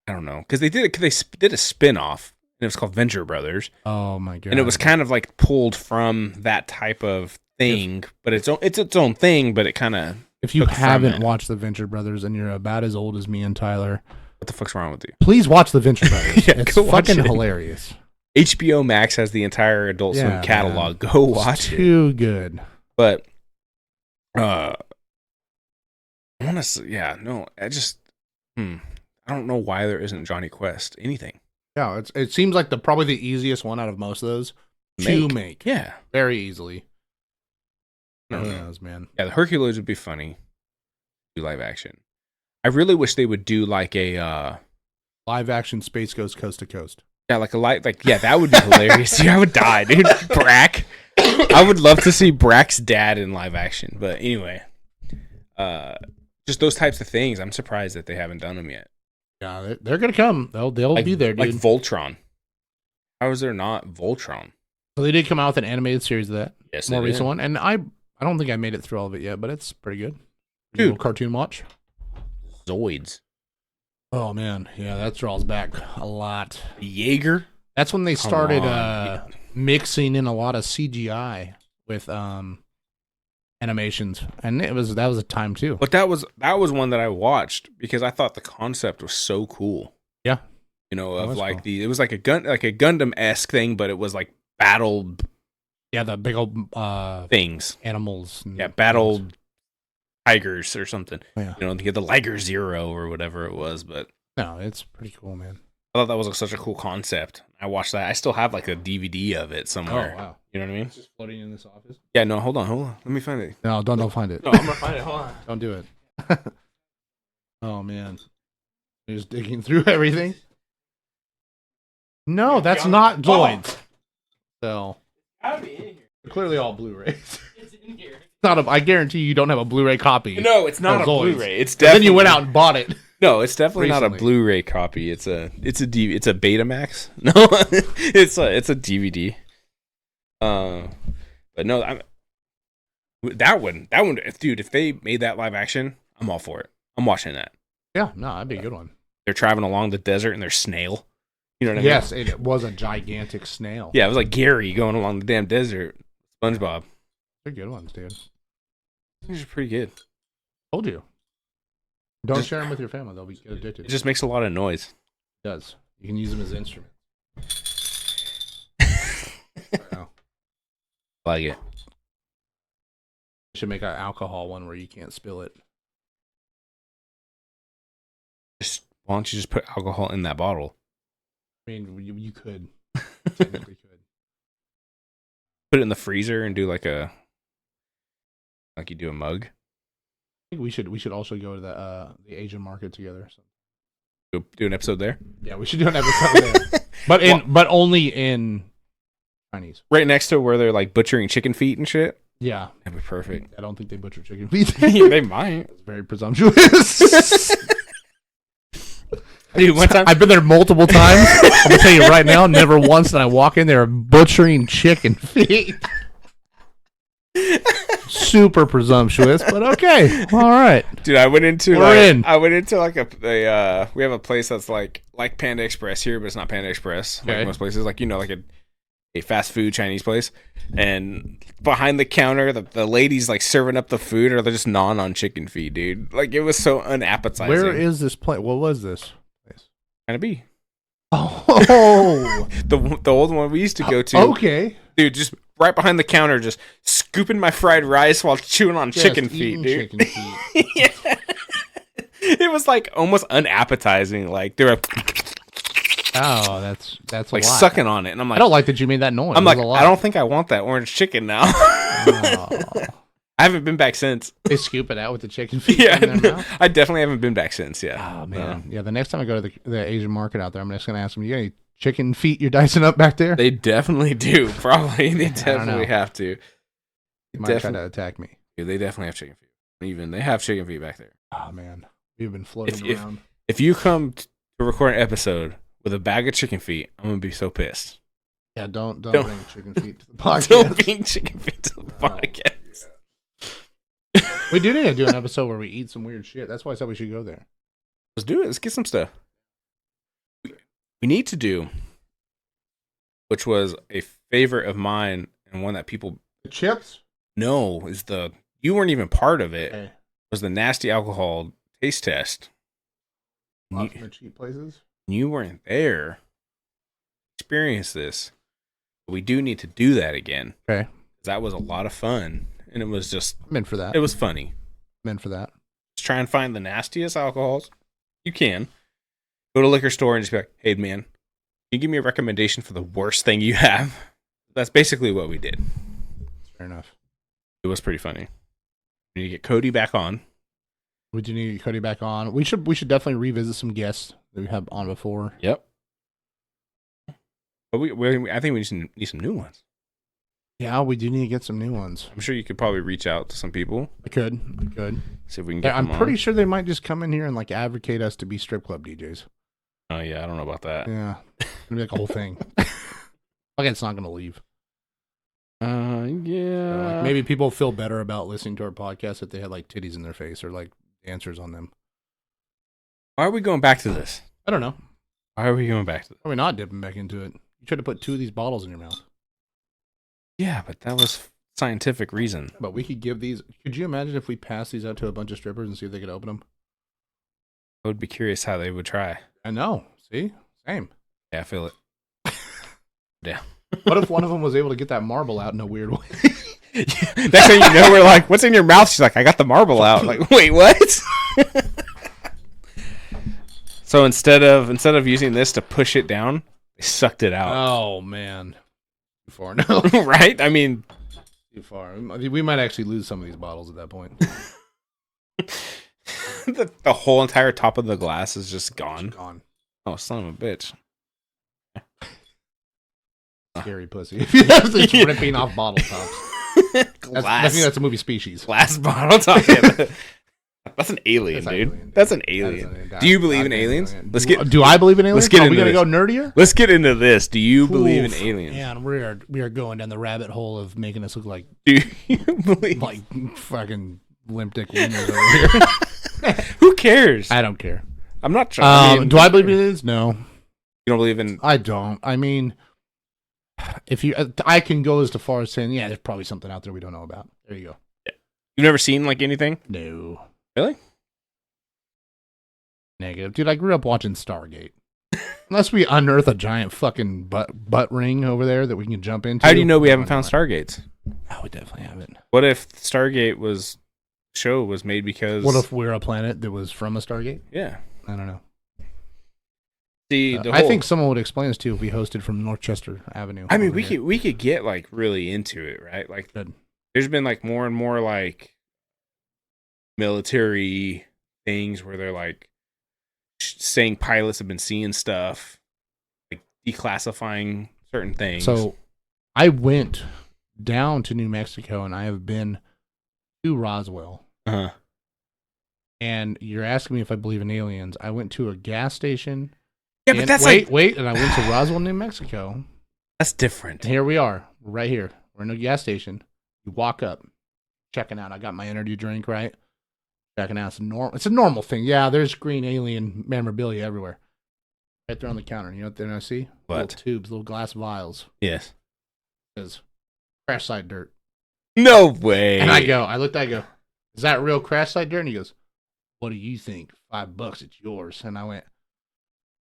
I don't know because they did a spin-off and it was called Venture Brothers. Oh my god! And it was kind of like pulled from that type of thing, but it's its own thing. But it kind of if you haven't watched the Venture Brothers and you're about as old as me and Tyler, what the fuck's wrong with you? Please watch the Venture Brothers. Yeah, it's fucking hilarious. HBO Max has the entire Adult Swim catalog. Man. Go watch it. Too good. But honestly, yeah, no, I don't know why there isn't Johnny Quest anything. Yeah, it seems like probably the easiest one out of most of those to make. Yeah, very easily. No, who knows, man? Yeah, the Herculoids would be funny. Do live action. I really wish they would do like a live action Space Ghost Coast to Coast. Yeah, that would be hilarious. Yeah, I would die, dude. Brack. I would love to see Brack's dad in live action. But anyway, just those types of things. I'm surprised that they haven't done them yet. Yeah, they're gonna come. They'll be there, dude. Like Voltron. How is there not Voltron? So they did come out with an animated series of that. Yes, more recent one, and I don't think I made it through all of it yet, but it's pretty good. Dude, little cartoon watch. Zoids. Oh man, yeah, that draws back a lot. Jaeger. That's when they started mixing in a lot of CGI with animations, and that was a time too. But that was one that I watched because I thought the concept was so cool. Yeah, you know, of like cool. It was like a Gundam-esque thing, but it was like battled. Yeah, the big old things, animals. Yeah, battled tigers or something. Oh, yeah. You know, the Liger Zero or whatever it was. But no, it's pretty cool, man. I thought that was such a cool concept. I watched that. I still have like a DVD of it somewhere. Oh wow! You know what I mean? It's just floating in this office. Yeah. No, hold on. Let me find it. No, don't find it. No, I'm gonna find it. Hold on. Don't do it. Oh man, you're just digging through everything. No, that's not Zoids. So gotta be in here. They're clearly all Blu-rays. It's in here. I guarantee you don't have a Bluray copy. No, it's not a Blu-ray. It's definitely. Then you went out and bought it. No, it's definitely not a Blu-ray copy. It's a Betamax. No, it's a DVD. But no, that one, dude. If they made that live action, I'm all for it. I'm watching that. Yeah, no, that'd be a good one. They're traveling along the desert and there's snail. You know what I mean? Yes, it was a gigantic snail. Yeah, it was like Gary going along the damn desert. SpongeBob. They're good ones, dude. These are pretty good. Told you. Don't share them with your family; they'll be addicted. It just makes a lot of noise. It does. You can use them as instruments. Like it. Should make an alcohol one where you can't spill it. Why don't you just put alcohol in that bottle? I mean, you could. Technically could. Put it in the freezer and do like you do a mug. I think we should also go to the Asian market together. So. Do an episode there. Yeah, we should do an episode there, but only in Chinese. Right next to where they're like butchering chicken feet and shit. Yeah, that'd be perfect. I don't think they butcher chicken feet. They might. It's very presumptuous. Dude, one time I've been there multiple times. I'm gonna tell you right now, never once did I walk in there butchering chicken feet. Super presumptuous, but okay, all right. Dude, I went into like a we have a place that's like Panda Express here, but it's not Panda Express. Okay. Like most places, like like a fast food Chinese place, and behind the counter, the ladies like serving up the food, or they're just gnawing on chicken feet, dude. Like it was so unappetizing. Where is this place? What was this place? Kind of be. Oh, the old one we used to go to. Okay, dude, just right behind the counter, just scooping my fried rice while chewing on chicken feet, dude. Chicken feet. Yeah. It was like almost unappetizing. Like they were Oh, that's like a lot. sucking on it, and I'm like, I don't like that you made that noise. I'm It was like, a lot. I don't think I want that orange chicken now. Oh. I haven't been back since. They scoop it out with the chicken feet Yeah, in their mouth. I definitely haven't been back since. Yeah. Oh man, yeah. The next time I go to the Asian market out there, I'm just gonna ask them, "You got any chicken feet you're dicing up back there?" They definitely do. Probably they definitely know. have to. They might try to attack me. Yeah, they definitely have chicken feet. Even they have chicken feet back there. Oh man, we've been floating around. If you come to record an episode with a bag of chicken feet, I'm gonna be so pissed. Yeah, don't bring chicken feet to the podcast. Don't bring chicken feet to the podcast. We do need to do an episode where we eat some weird shit. That's why I said we should go there. Let's do it. Let's get some stuff. We need to do, which was a favorite of mine and one that people The chips? know is you weren't even part of it. Okay. Was the nasty alcohol taste test. Lots of cheap places. You weren't there. Experience this. But we do need to do that again. Okay. That was a lot of fun. And it was just, I'm in for that. it was funny. I'm in for that. Just try and find the nastiest alcohols you can. Go to a liquor store and just be like, hey, man, can you give me a recommendation for the worst thing you have? That's basically what we did. Fair enough. It was pretty funny. We need to get Cody back on. We do need to get Cody back on. We should definitely revisit some guests that we have on before. Yep. But I think we need some new ones. Yeah, we do need to get some new ones. I'm sure you could probably reach out to some people. I could. See if we can get I'm them pretty on. sure they might just come in here and like advocate us to be strip club DJs. Oh, yeah, I don't know about that. Yeah. It's gonna be like a whole thing. Like it's not gonna leave. Yeah. So, like, maybe people feel better about listening to our podcast if they had like titties in their face or like dancers on them. Why are we going back to this? I don't know. Why are we going back to this? Probably not dipping back into it. You should have put 2 of these bottles in your mouth. Yeah, but that was scientific reason. But we could give these. Could you imagine if we passed these out to a bunch of strippers and see if they could open them? I would be curious how they would try. I know. See? Same. Yeah, I feel it. Yeah. What if one of them was able to get that marble out in a weird way? Next thing you know, we're like, what's in your mouth? She's like, I got the marble out. Like, wait, what? So instead of using this to push it down, they sucked it out. Oh, man. Too far now. Right? I mean, Too far. We might actually lose some of these bottles at that point. the whole entire top of the glass is just gone. Gone. Oh, son of a bitch. Scary pussy. If you have to just ripping off bottle tops. Glass. I think that's a movie Species. Glass bottle top. Yeah, that's an alien, That's dude. alien. That's an That is alien. an- Do you believe in goddamn aliens? alien. Let's get. Do I believe in aliens? Let's get Are we into gonna this. go nerdier? Let's get into this. Do you believe in Oof. aliens? Man, we are going down the rabbit hole of making us look like Do you believe? like fucking limp dick wieners over here. Who cares? I don't care. I'm not trying. Do I believe in aliens? No, You don't believe in? I don't. I mean, if you, I can go as far as saying, yeah, there's probably something out there we don't know about. There you go. You've never seen like anything? No. Really? Negative, dude. I grew up watching Stargate. Unless we unearth a giant fucking butt ring over there that we can jump into. How do you know we haven't found Stargates? Oh, we definitely haven't. What if Stargate was made because? What if we're a planet that was from a Stargate? Yeah. I don't know. See, I think someone would explain this too if we hosted from Northchester Avenue. I mean, over here. we could get like really into it, right? Like, Good. there's been like more and more like military things where they're like saying pilots have been seeing stuff, like declassifying certain things. So I went down to New Mexico and I have been to Roswell. uh-huh. And you're asking me if I believe in aliens. I went to a gas station. Yeah, but that's wait, and I went to Roswell, New Mexico. That's different. And here we are, right here. We're in a gas station. You walk up, checking out. I got my energy drink, right? Checking out. It's a normal thing. Yeah, there's green alien memorabilia everywhere. Right there on the counter. You know what they're going to see? What? Little tubes, little glass vials. Yes. It says crash site dirt. No way. And I go, is that real crash site dirt? And he goes, what do you think? $5, it's yours. And I went,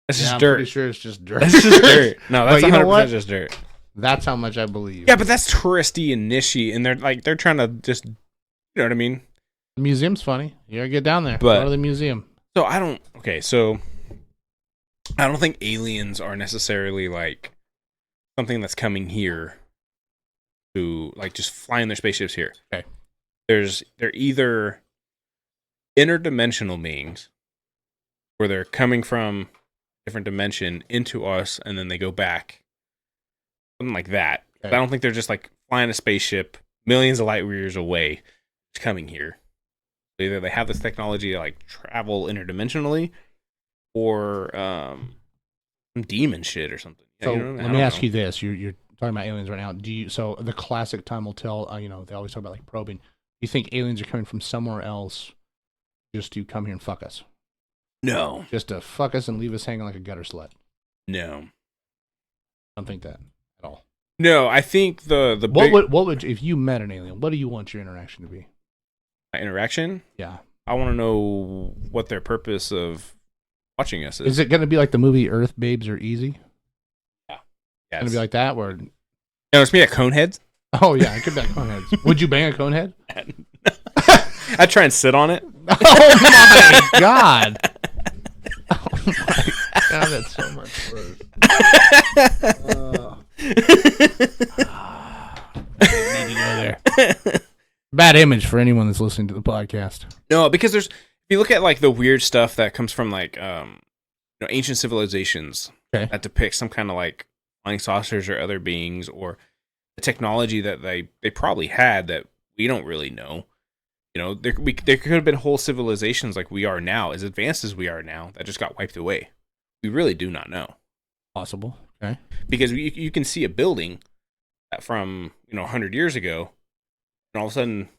that's just I'm dirt. pretty sure it's just dirt. That's just dirt. No, that's 100% just dirt. That's how much I believe. Yeah, but that's touristy and nichey, and they're trying to just, you know what I mean? The museum's funny. You gotta get down there. But, go to the museum. So I don't think aliens are necessarily like something that's coming here to like just flying their spaceships here. Okay. They're either interdimensional beings where they're coming from a different dimension into us and then they go back. Something like that. Okay. But I don't think they're just like flying a spaceship millions of light years away. It's coming here. Either they have this technology to like travel interdimensionally or some demon shit or something. So you know, let me ask you this. You're talking about aliens right now. So the classic time will tell, they always talk about like probing. Do you think aliens are coming from somewhere else just to come here and fuck us? No. Just to fuck us and leave us hanging like a gutter slut? No. I don't think that at all. No, I think the what would if you met an alien, what do you want your interaction to be? my interaction? Yeah. I want to know what their purpose of watching us is. Is it going to be like the movie Earth Babes Are Easy? Yeah. It's going to be like that where... No, it's me at Coneheads. Oh, yeah, it could be like Coneheads. Would you bang a Conehead? I'd try and sit on it. Oh, my God. Oh, my God, that's so much worse. I need to go there. Bad image for anyone that's listening to the podcast. No, because if you look at like the weird stuff that comes from like ancient civilizations that depict some kind of like flying saucers or other beings or the technology that they probably had that we don't really know. You know, there could have been whole civilizations like we are now, as advanced as we are now, that just got wiped away. We really do not know. Possible. Okay. Because you can see a building from 100 years ago, and all of a sudden,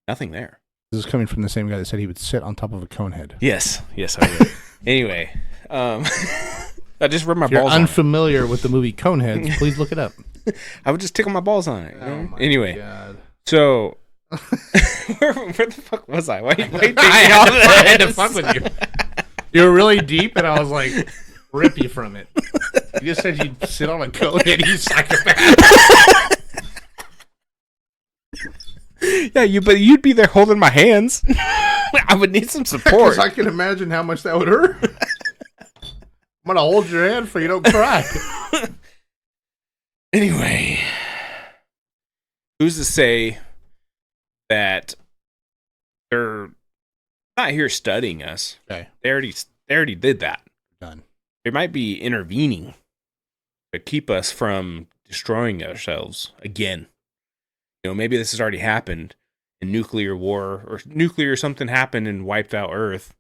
nothing there. This is coming from the same guy that said he would sit on top of a cone head. Yes, I would. Anyway, I just rubbed my if you're balls on it. Unfamiliar with the movie Coneheads, please look it up. I would just tickle my balls on it. Oh my anyway, God. So where the fuck was I? Why I had to fuck with you. You were really deep, and I was like, rip you from it. You just said you'd sit on a cone head, you psychopath. Yeah, but you'd be there holding my hands. I would need some support. I can imagine how much that would hurt. I'm gonna hold your hand so you don't cry. Anyway, who's to say that they're not here studying us? Okay, they already did that. Done. They might be intervening to keep us from destroying ourselves again. Maybe this has already happened in nuclear war or nuclear something happened and wiped out Earth.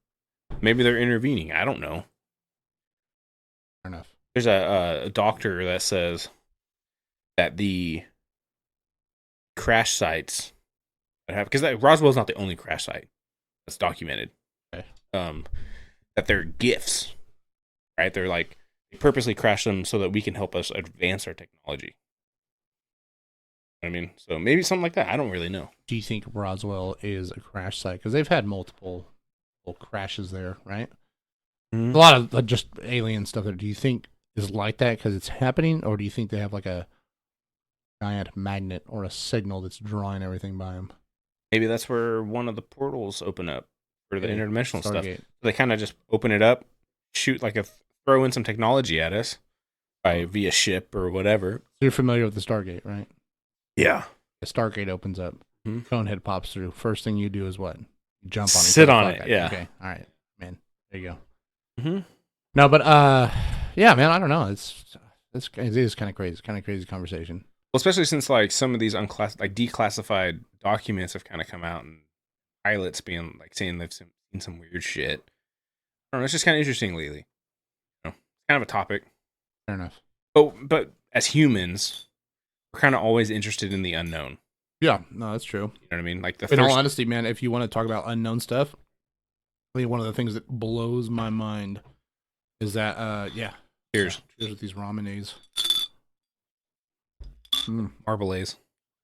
Maybe they're intervening. I don't know. Fair enough. There's a doctor that says that the crash sites that have, because Roswell's not the only crash site that's documented. Okay. That they're gifts, right? They're like they purposely crash them so that we can help us advance our technology. I mean, so maybe something like that. I don't really know. Do you think Roswell is a crash site? Because they've had multiple crashes there, right? Mm-hmm. A lot of just alien stuff there. Do you think is like that because it's happening, or do you think they have like a giant magnet or a signal that's drawing everything by them? Maybe that's where one of the portals open up for the interdimensional stuff. Stargate. They kind of just open it up, shoot throw in some technology at us via ship or whatever. So you're familiar with the Stargate, right? Yeah. The Stargate opens up. Mm-hmm. Conehead pops through. First thing you do is what? You jump on it. Sit on it. Yeah. Okay. All right, man. There you go. Mm-hmm. No, but yeah, man. I don't know. It is kind of crazy. It's kind of crazy conversation. Well, especially since like some of these declassified documents have kind of come out, and pilots being like saying they've seen seen some weird shit. I don't know. It's just kind of interesting lately. Kind of a topic. Fair enough. But as humans, we're kind of always interested in the unknown. Yeah, no, that's true. You know what I mean? Like in all honesty, man, if you want to talk about unknown stuff, I think one of the things that blows my mind is that, Cheers with these ramenes. Marblades.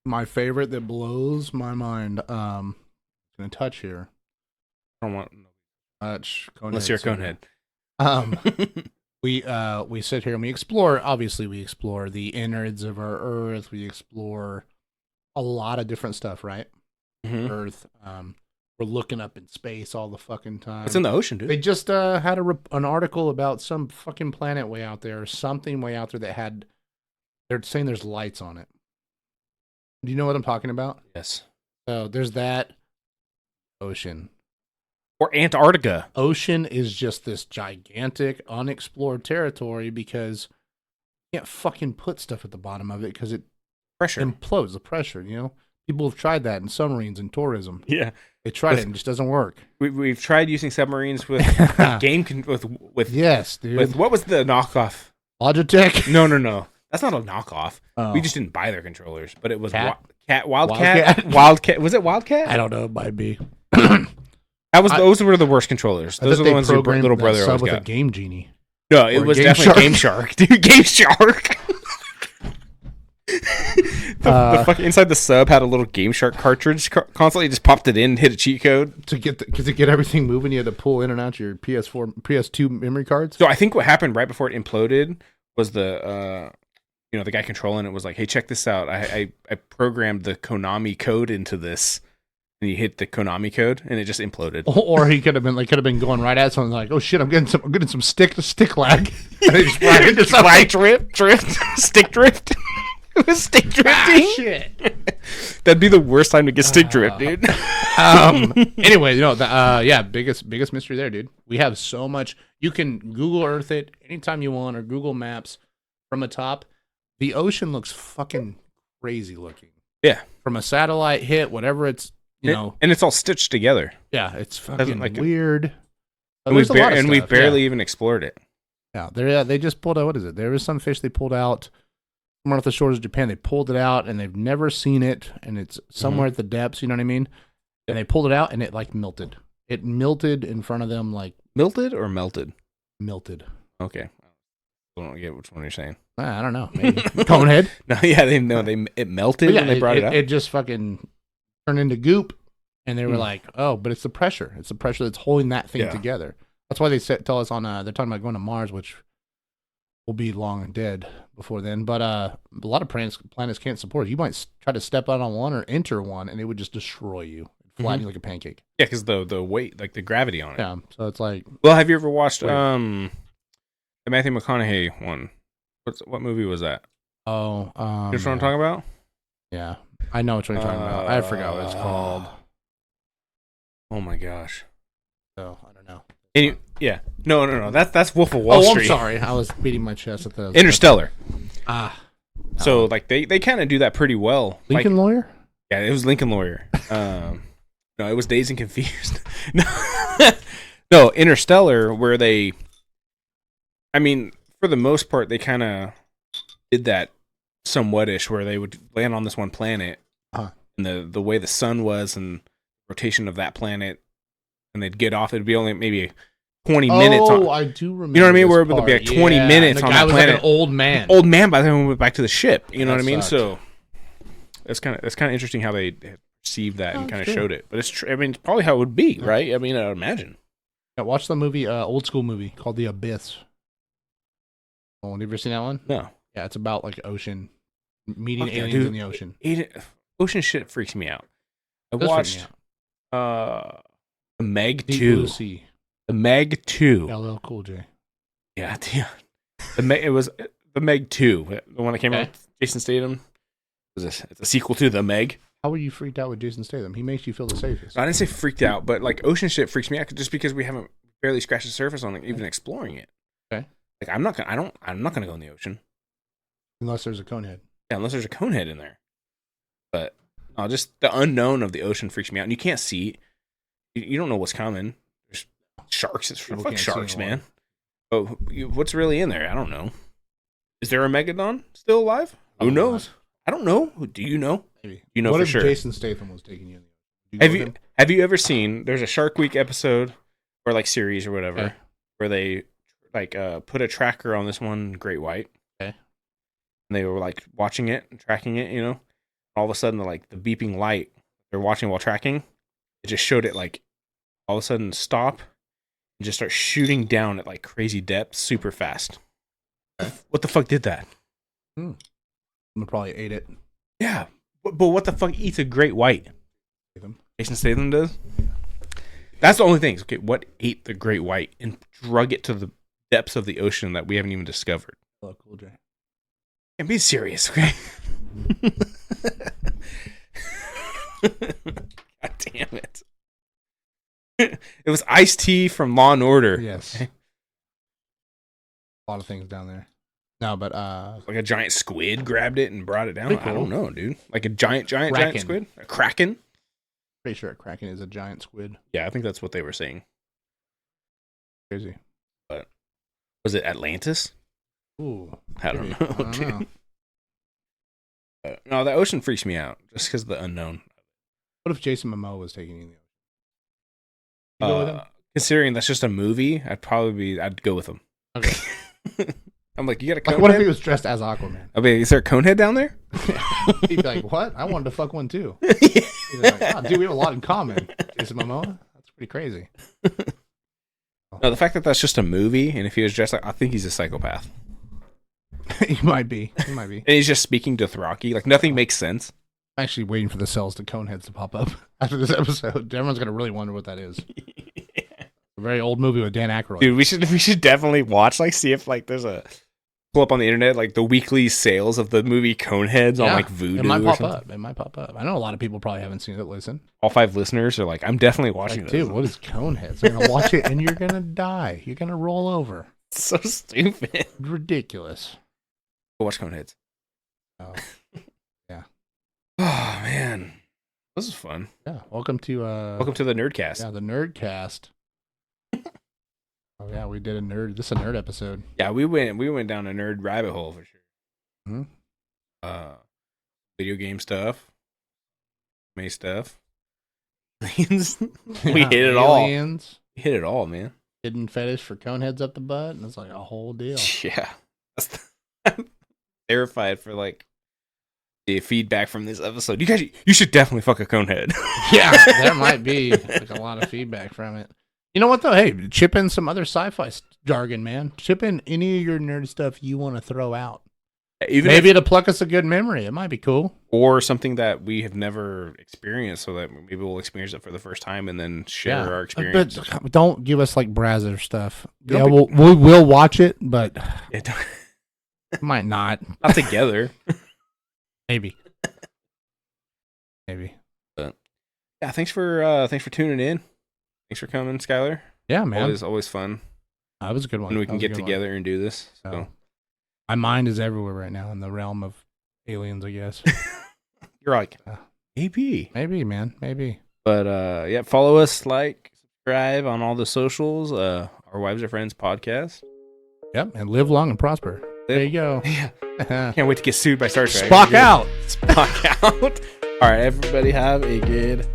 My favorite that blows my mind. Gonna touch here. I don't want touch. Unless you're a conehead. We sit here and we explore. Obviously, we explore the innards of our Earth. We explore a lot of different stuff, right? Mm-hmm. Earth. We're looking up in space all the fucking time. It's in the ocean, dude. They just had an article about some fucking planet way out there, something way out there that had. They're saying there's lights on it. Do you know what I'm talking about? Yes. So there's that ocean. Or Antarctica. Ocean is just this gigantic, unexplored territory because you can't fucking put stuff at the bottom of it because it implodes the pressure, you know? People have tried that in submarines and tourism. Yeah. They tried it and it just doesn't work. We've tried using submarines with with yes, dude. With what was the knockoff? Logitech? No. That's not a knockoff. Oh. We just didn't buy their controllers, but it was Wildcat. Wildcat. Was it Wildcat? I don't know. It might be. Those were the worst controllers. Those are the ones your little brother always with got. A Game Genie. No, it was definitely Game Shark, dude. Game Shark. the fucking inside the sub had a little Game Shark cartridge. Constantly just popped it in, hit a cheat code to get everything moving. You had to pull in and out your PS4, PS2 memory cards. So I think what happened right before it imploded was the guy controlling it was like, "Hey, check this out. I programmed the Konami code into this." And you hit the Konami code, and it just imploded. Or he could have been going right at something like, "Oh shit, I'm getting some stick lag." And he just ran into something. drift, stick drift. It was stick drifting. Shit. That'd be the worst time to get stick drift, dude. Anyway, biggest mystery there, dude. We have so much. You can Google Earth it anytime you want, or Google Maps from the top. The ocean looks fucking crazy looking. Yeah, from a satellite hit, whatever it's. And it's all stitched together. Yeah, it's fucking weird. And we've barely even explored it. Yeah, they just pulled out. What is it? There was some fish they pulled out somewhere off the shores of Japan. They pulled it out, and they've never seen it, and it's somewhere at the depths. You know what I mean? And they pulled it out, and it like melted. It melted in front of them, like melted or melted. Melted. Okay, I don't get which one you're saying. I don't know. Maybe Conehead. No, yeah, it melted when they brought it up. It just fucking turned into goop, and they were like, "Oh, but it's the pressure. It's the pressure that's holding that thing together." That's why they tell us on. They're talking about going to Mars, which will be long and dead before then. But a lot of planets can't support it. You might try to step out on one or enter one, and it would just destroy you, flatten you like a pancake. Yeah, because the weight, like the gravity on it. Yeah, so it's like. Well, have you ever watched the Matthew McConaughey one? What movie was that? Oh, you know what I'm talking about? Yeah. I know what you're talking about. I forgot what it's called. Oh my gosh. So I don't know. No. That's Wolf of Wall Street. I'm sorry. I was beating my chest at the Interstellar. So like they kind of do that pretty well. Lincoln Lawyer? Yeah, it was Lincoln Lawyer. No, it was Dazed and Confused. No, Interstellar, where they, I mean, for the most part, they kind of did that somewhat-ish, where they would land on this one planet, and the way the sun was and rotation of that planet, and they'd get off. It'd be only maybe 20 minutes. I do remember. You know what I mean? Where it would be like 20 minutes on that planet. Like an old man. Old man by the time we went back to the ship. You know what I mean? So that's kind of interesting how they perceived that and kind of showed it. But it's I mean, it's probably how it would be, right? I mean, I would imagine. Yeah, watch the movie, old school movie called The Abyss. Oh, have you ever seen that one? No. Yeah, it's about like ocean meeting aliens in the ocean. Ocean shit freaks me out. I watched the Meg Deep 2. Blue Sea. The Meg 2. LL Cool J. Yeah. It was the Meg 2, the one that came out with Jason Statham. It's a sequel to The Meg. How were you freaked out with Jason Statham? He makes you feel the safest. I didn't say freaked out, but like ocean shit freaks me out just because we haven't barely scratched the surface on even exploring it. Okay. Like I'm not gonna go in the ocean unless there's a conehead. Yeah, unless there's a conehead in there. But just the unknown of the ocean freaks me out, and you can't see. You don't know what's coming. Sharks. It's People fuck can't see sharks, in the man. Oh, what's really in there? I don't know. Is there a megalodon still alive? Who knows? I don't know. Do you know? Maybe. You know what for if sure. Jason Statham was taking you in the ocean? Have you ever seen? There's a Shark Week episode or like series or whatever where they like put a tracker on this one great white. Okay. And they were like watching it and tracking it. You know, all of a sudden the beeping light they're watching while tracking, it just showed it like all of a sudden stop and just start shooting down at like crazy depths super fast. Okay. What the fuck did that? I'm gonna probably ate it. Yeah, but what the fuck eats a great white? Jason Statham does. That's the only thing. Okay, what ate the great white and drug it to the depths of the ocean that we haven't even discovered? Oh, cool, Jay. And be serious, okay? God damn it! It was Ice-T from Law and Order. Yes. Okay. A lot of things down there. No, but like a giant squid grabbed it and brought it down. Cool. I don't know, dude. Like a giant squid, a kraken. Pretty sure a kraken is a giant squid. Yeah, I think that's what they were saying. Crazy. But was it Atlantis? Ooh, I don't know. I don't know. No, the ocean freaks me out just because of the unknown. What if Jason Momoa was taking you in the ocean? You go with him? Considering that's just a movie, I'd go with him. Okay. I'm like, you got a cone Like, what head? if he was dressed as Aquaman? I mean, is there a cone head down there? He'd be like, what? I wanted to fuck one too. He'd be like, oh, dude, we have a lot in common. Jason Momoa? That's pretty crazy. No, the fact that that's just a movie, and if he was dressed like, I think he's a psychopath. He might be. He might be. And he's just speaking to Thraki. Like, nothing makes sense. I'm actually waiting for the cells to cone heads to pop up after this episode. Everyone's going to really wonder what that is. Yeah. A very old movie with Dan Aykroyd. Dude, we should definitely watch, like, see if, like, there's a pull up on the internet, like, the weekly sales of the movie Coneheads on, like, Vudu. It might pop up. It might pop up. I know a lot of people probably haven't seen it. Listen. All 5 listeners are like, I'm definitely watching this. Dude, what is Coneheads? I'm going to watch it and you're going to die. You're going to roll over. It's so stupid. Ridiculous. Go watch Coneheads. Oh, yeah. Oh, man. This is fun. Yeah. Welcome to the Nerdcast. Yeah, the Nerdcast. Oh yeah, we did this is a nerd episode. Yeah, we went down a nerd rabbit hole for sure. Mm-hmm. Video game stuff, May stuff. Aliens. We hit it all. Aliens. We hit it all, man. Hidden fetish for coneheads up the butt, and it's like a whole deal. Yeah. I'm terrified for like the feedback from this episode. You should definitely fuck a conehead. Yeah, there might be like a lot of feedback from it. You know what though? Hey, chip in some other sci-fi jargon, man. Chip in any of your nerd stuff you want to throw out. Maybe it'll pluck us a good memory. It might be cool. Or something that we have never experienced, so that maybe we'll experience it for the first time and then share our experience. But don't give us like Brazzer stuff. Yeah, we will watch it, but it might not. Not together. Maybe. But yeah, thanks for tuning in. Thanks for coming, Skyler. Yeah, man. Always fun. That was a good one. When we can get together and do this. So. My mind is everywhere right now in the realm of aliens, I guess. You're like, maybe. Maybe, man. Maybe. But yeah, follow us, like, subscribe on all the socials. Our Wives Are Friends podcast. Yep, and live long and prosper. There you go. Yeah. Can't wait to get sued by Star Trek. Spock out. Spock out. All right, everybody have a good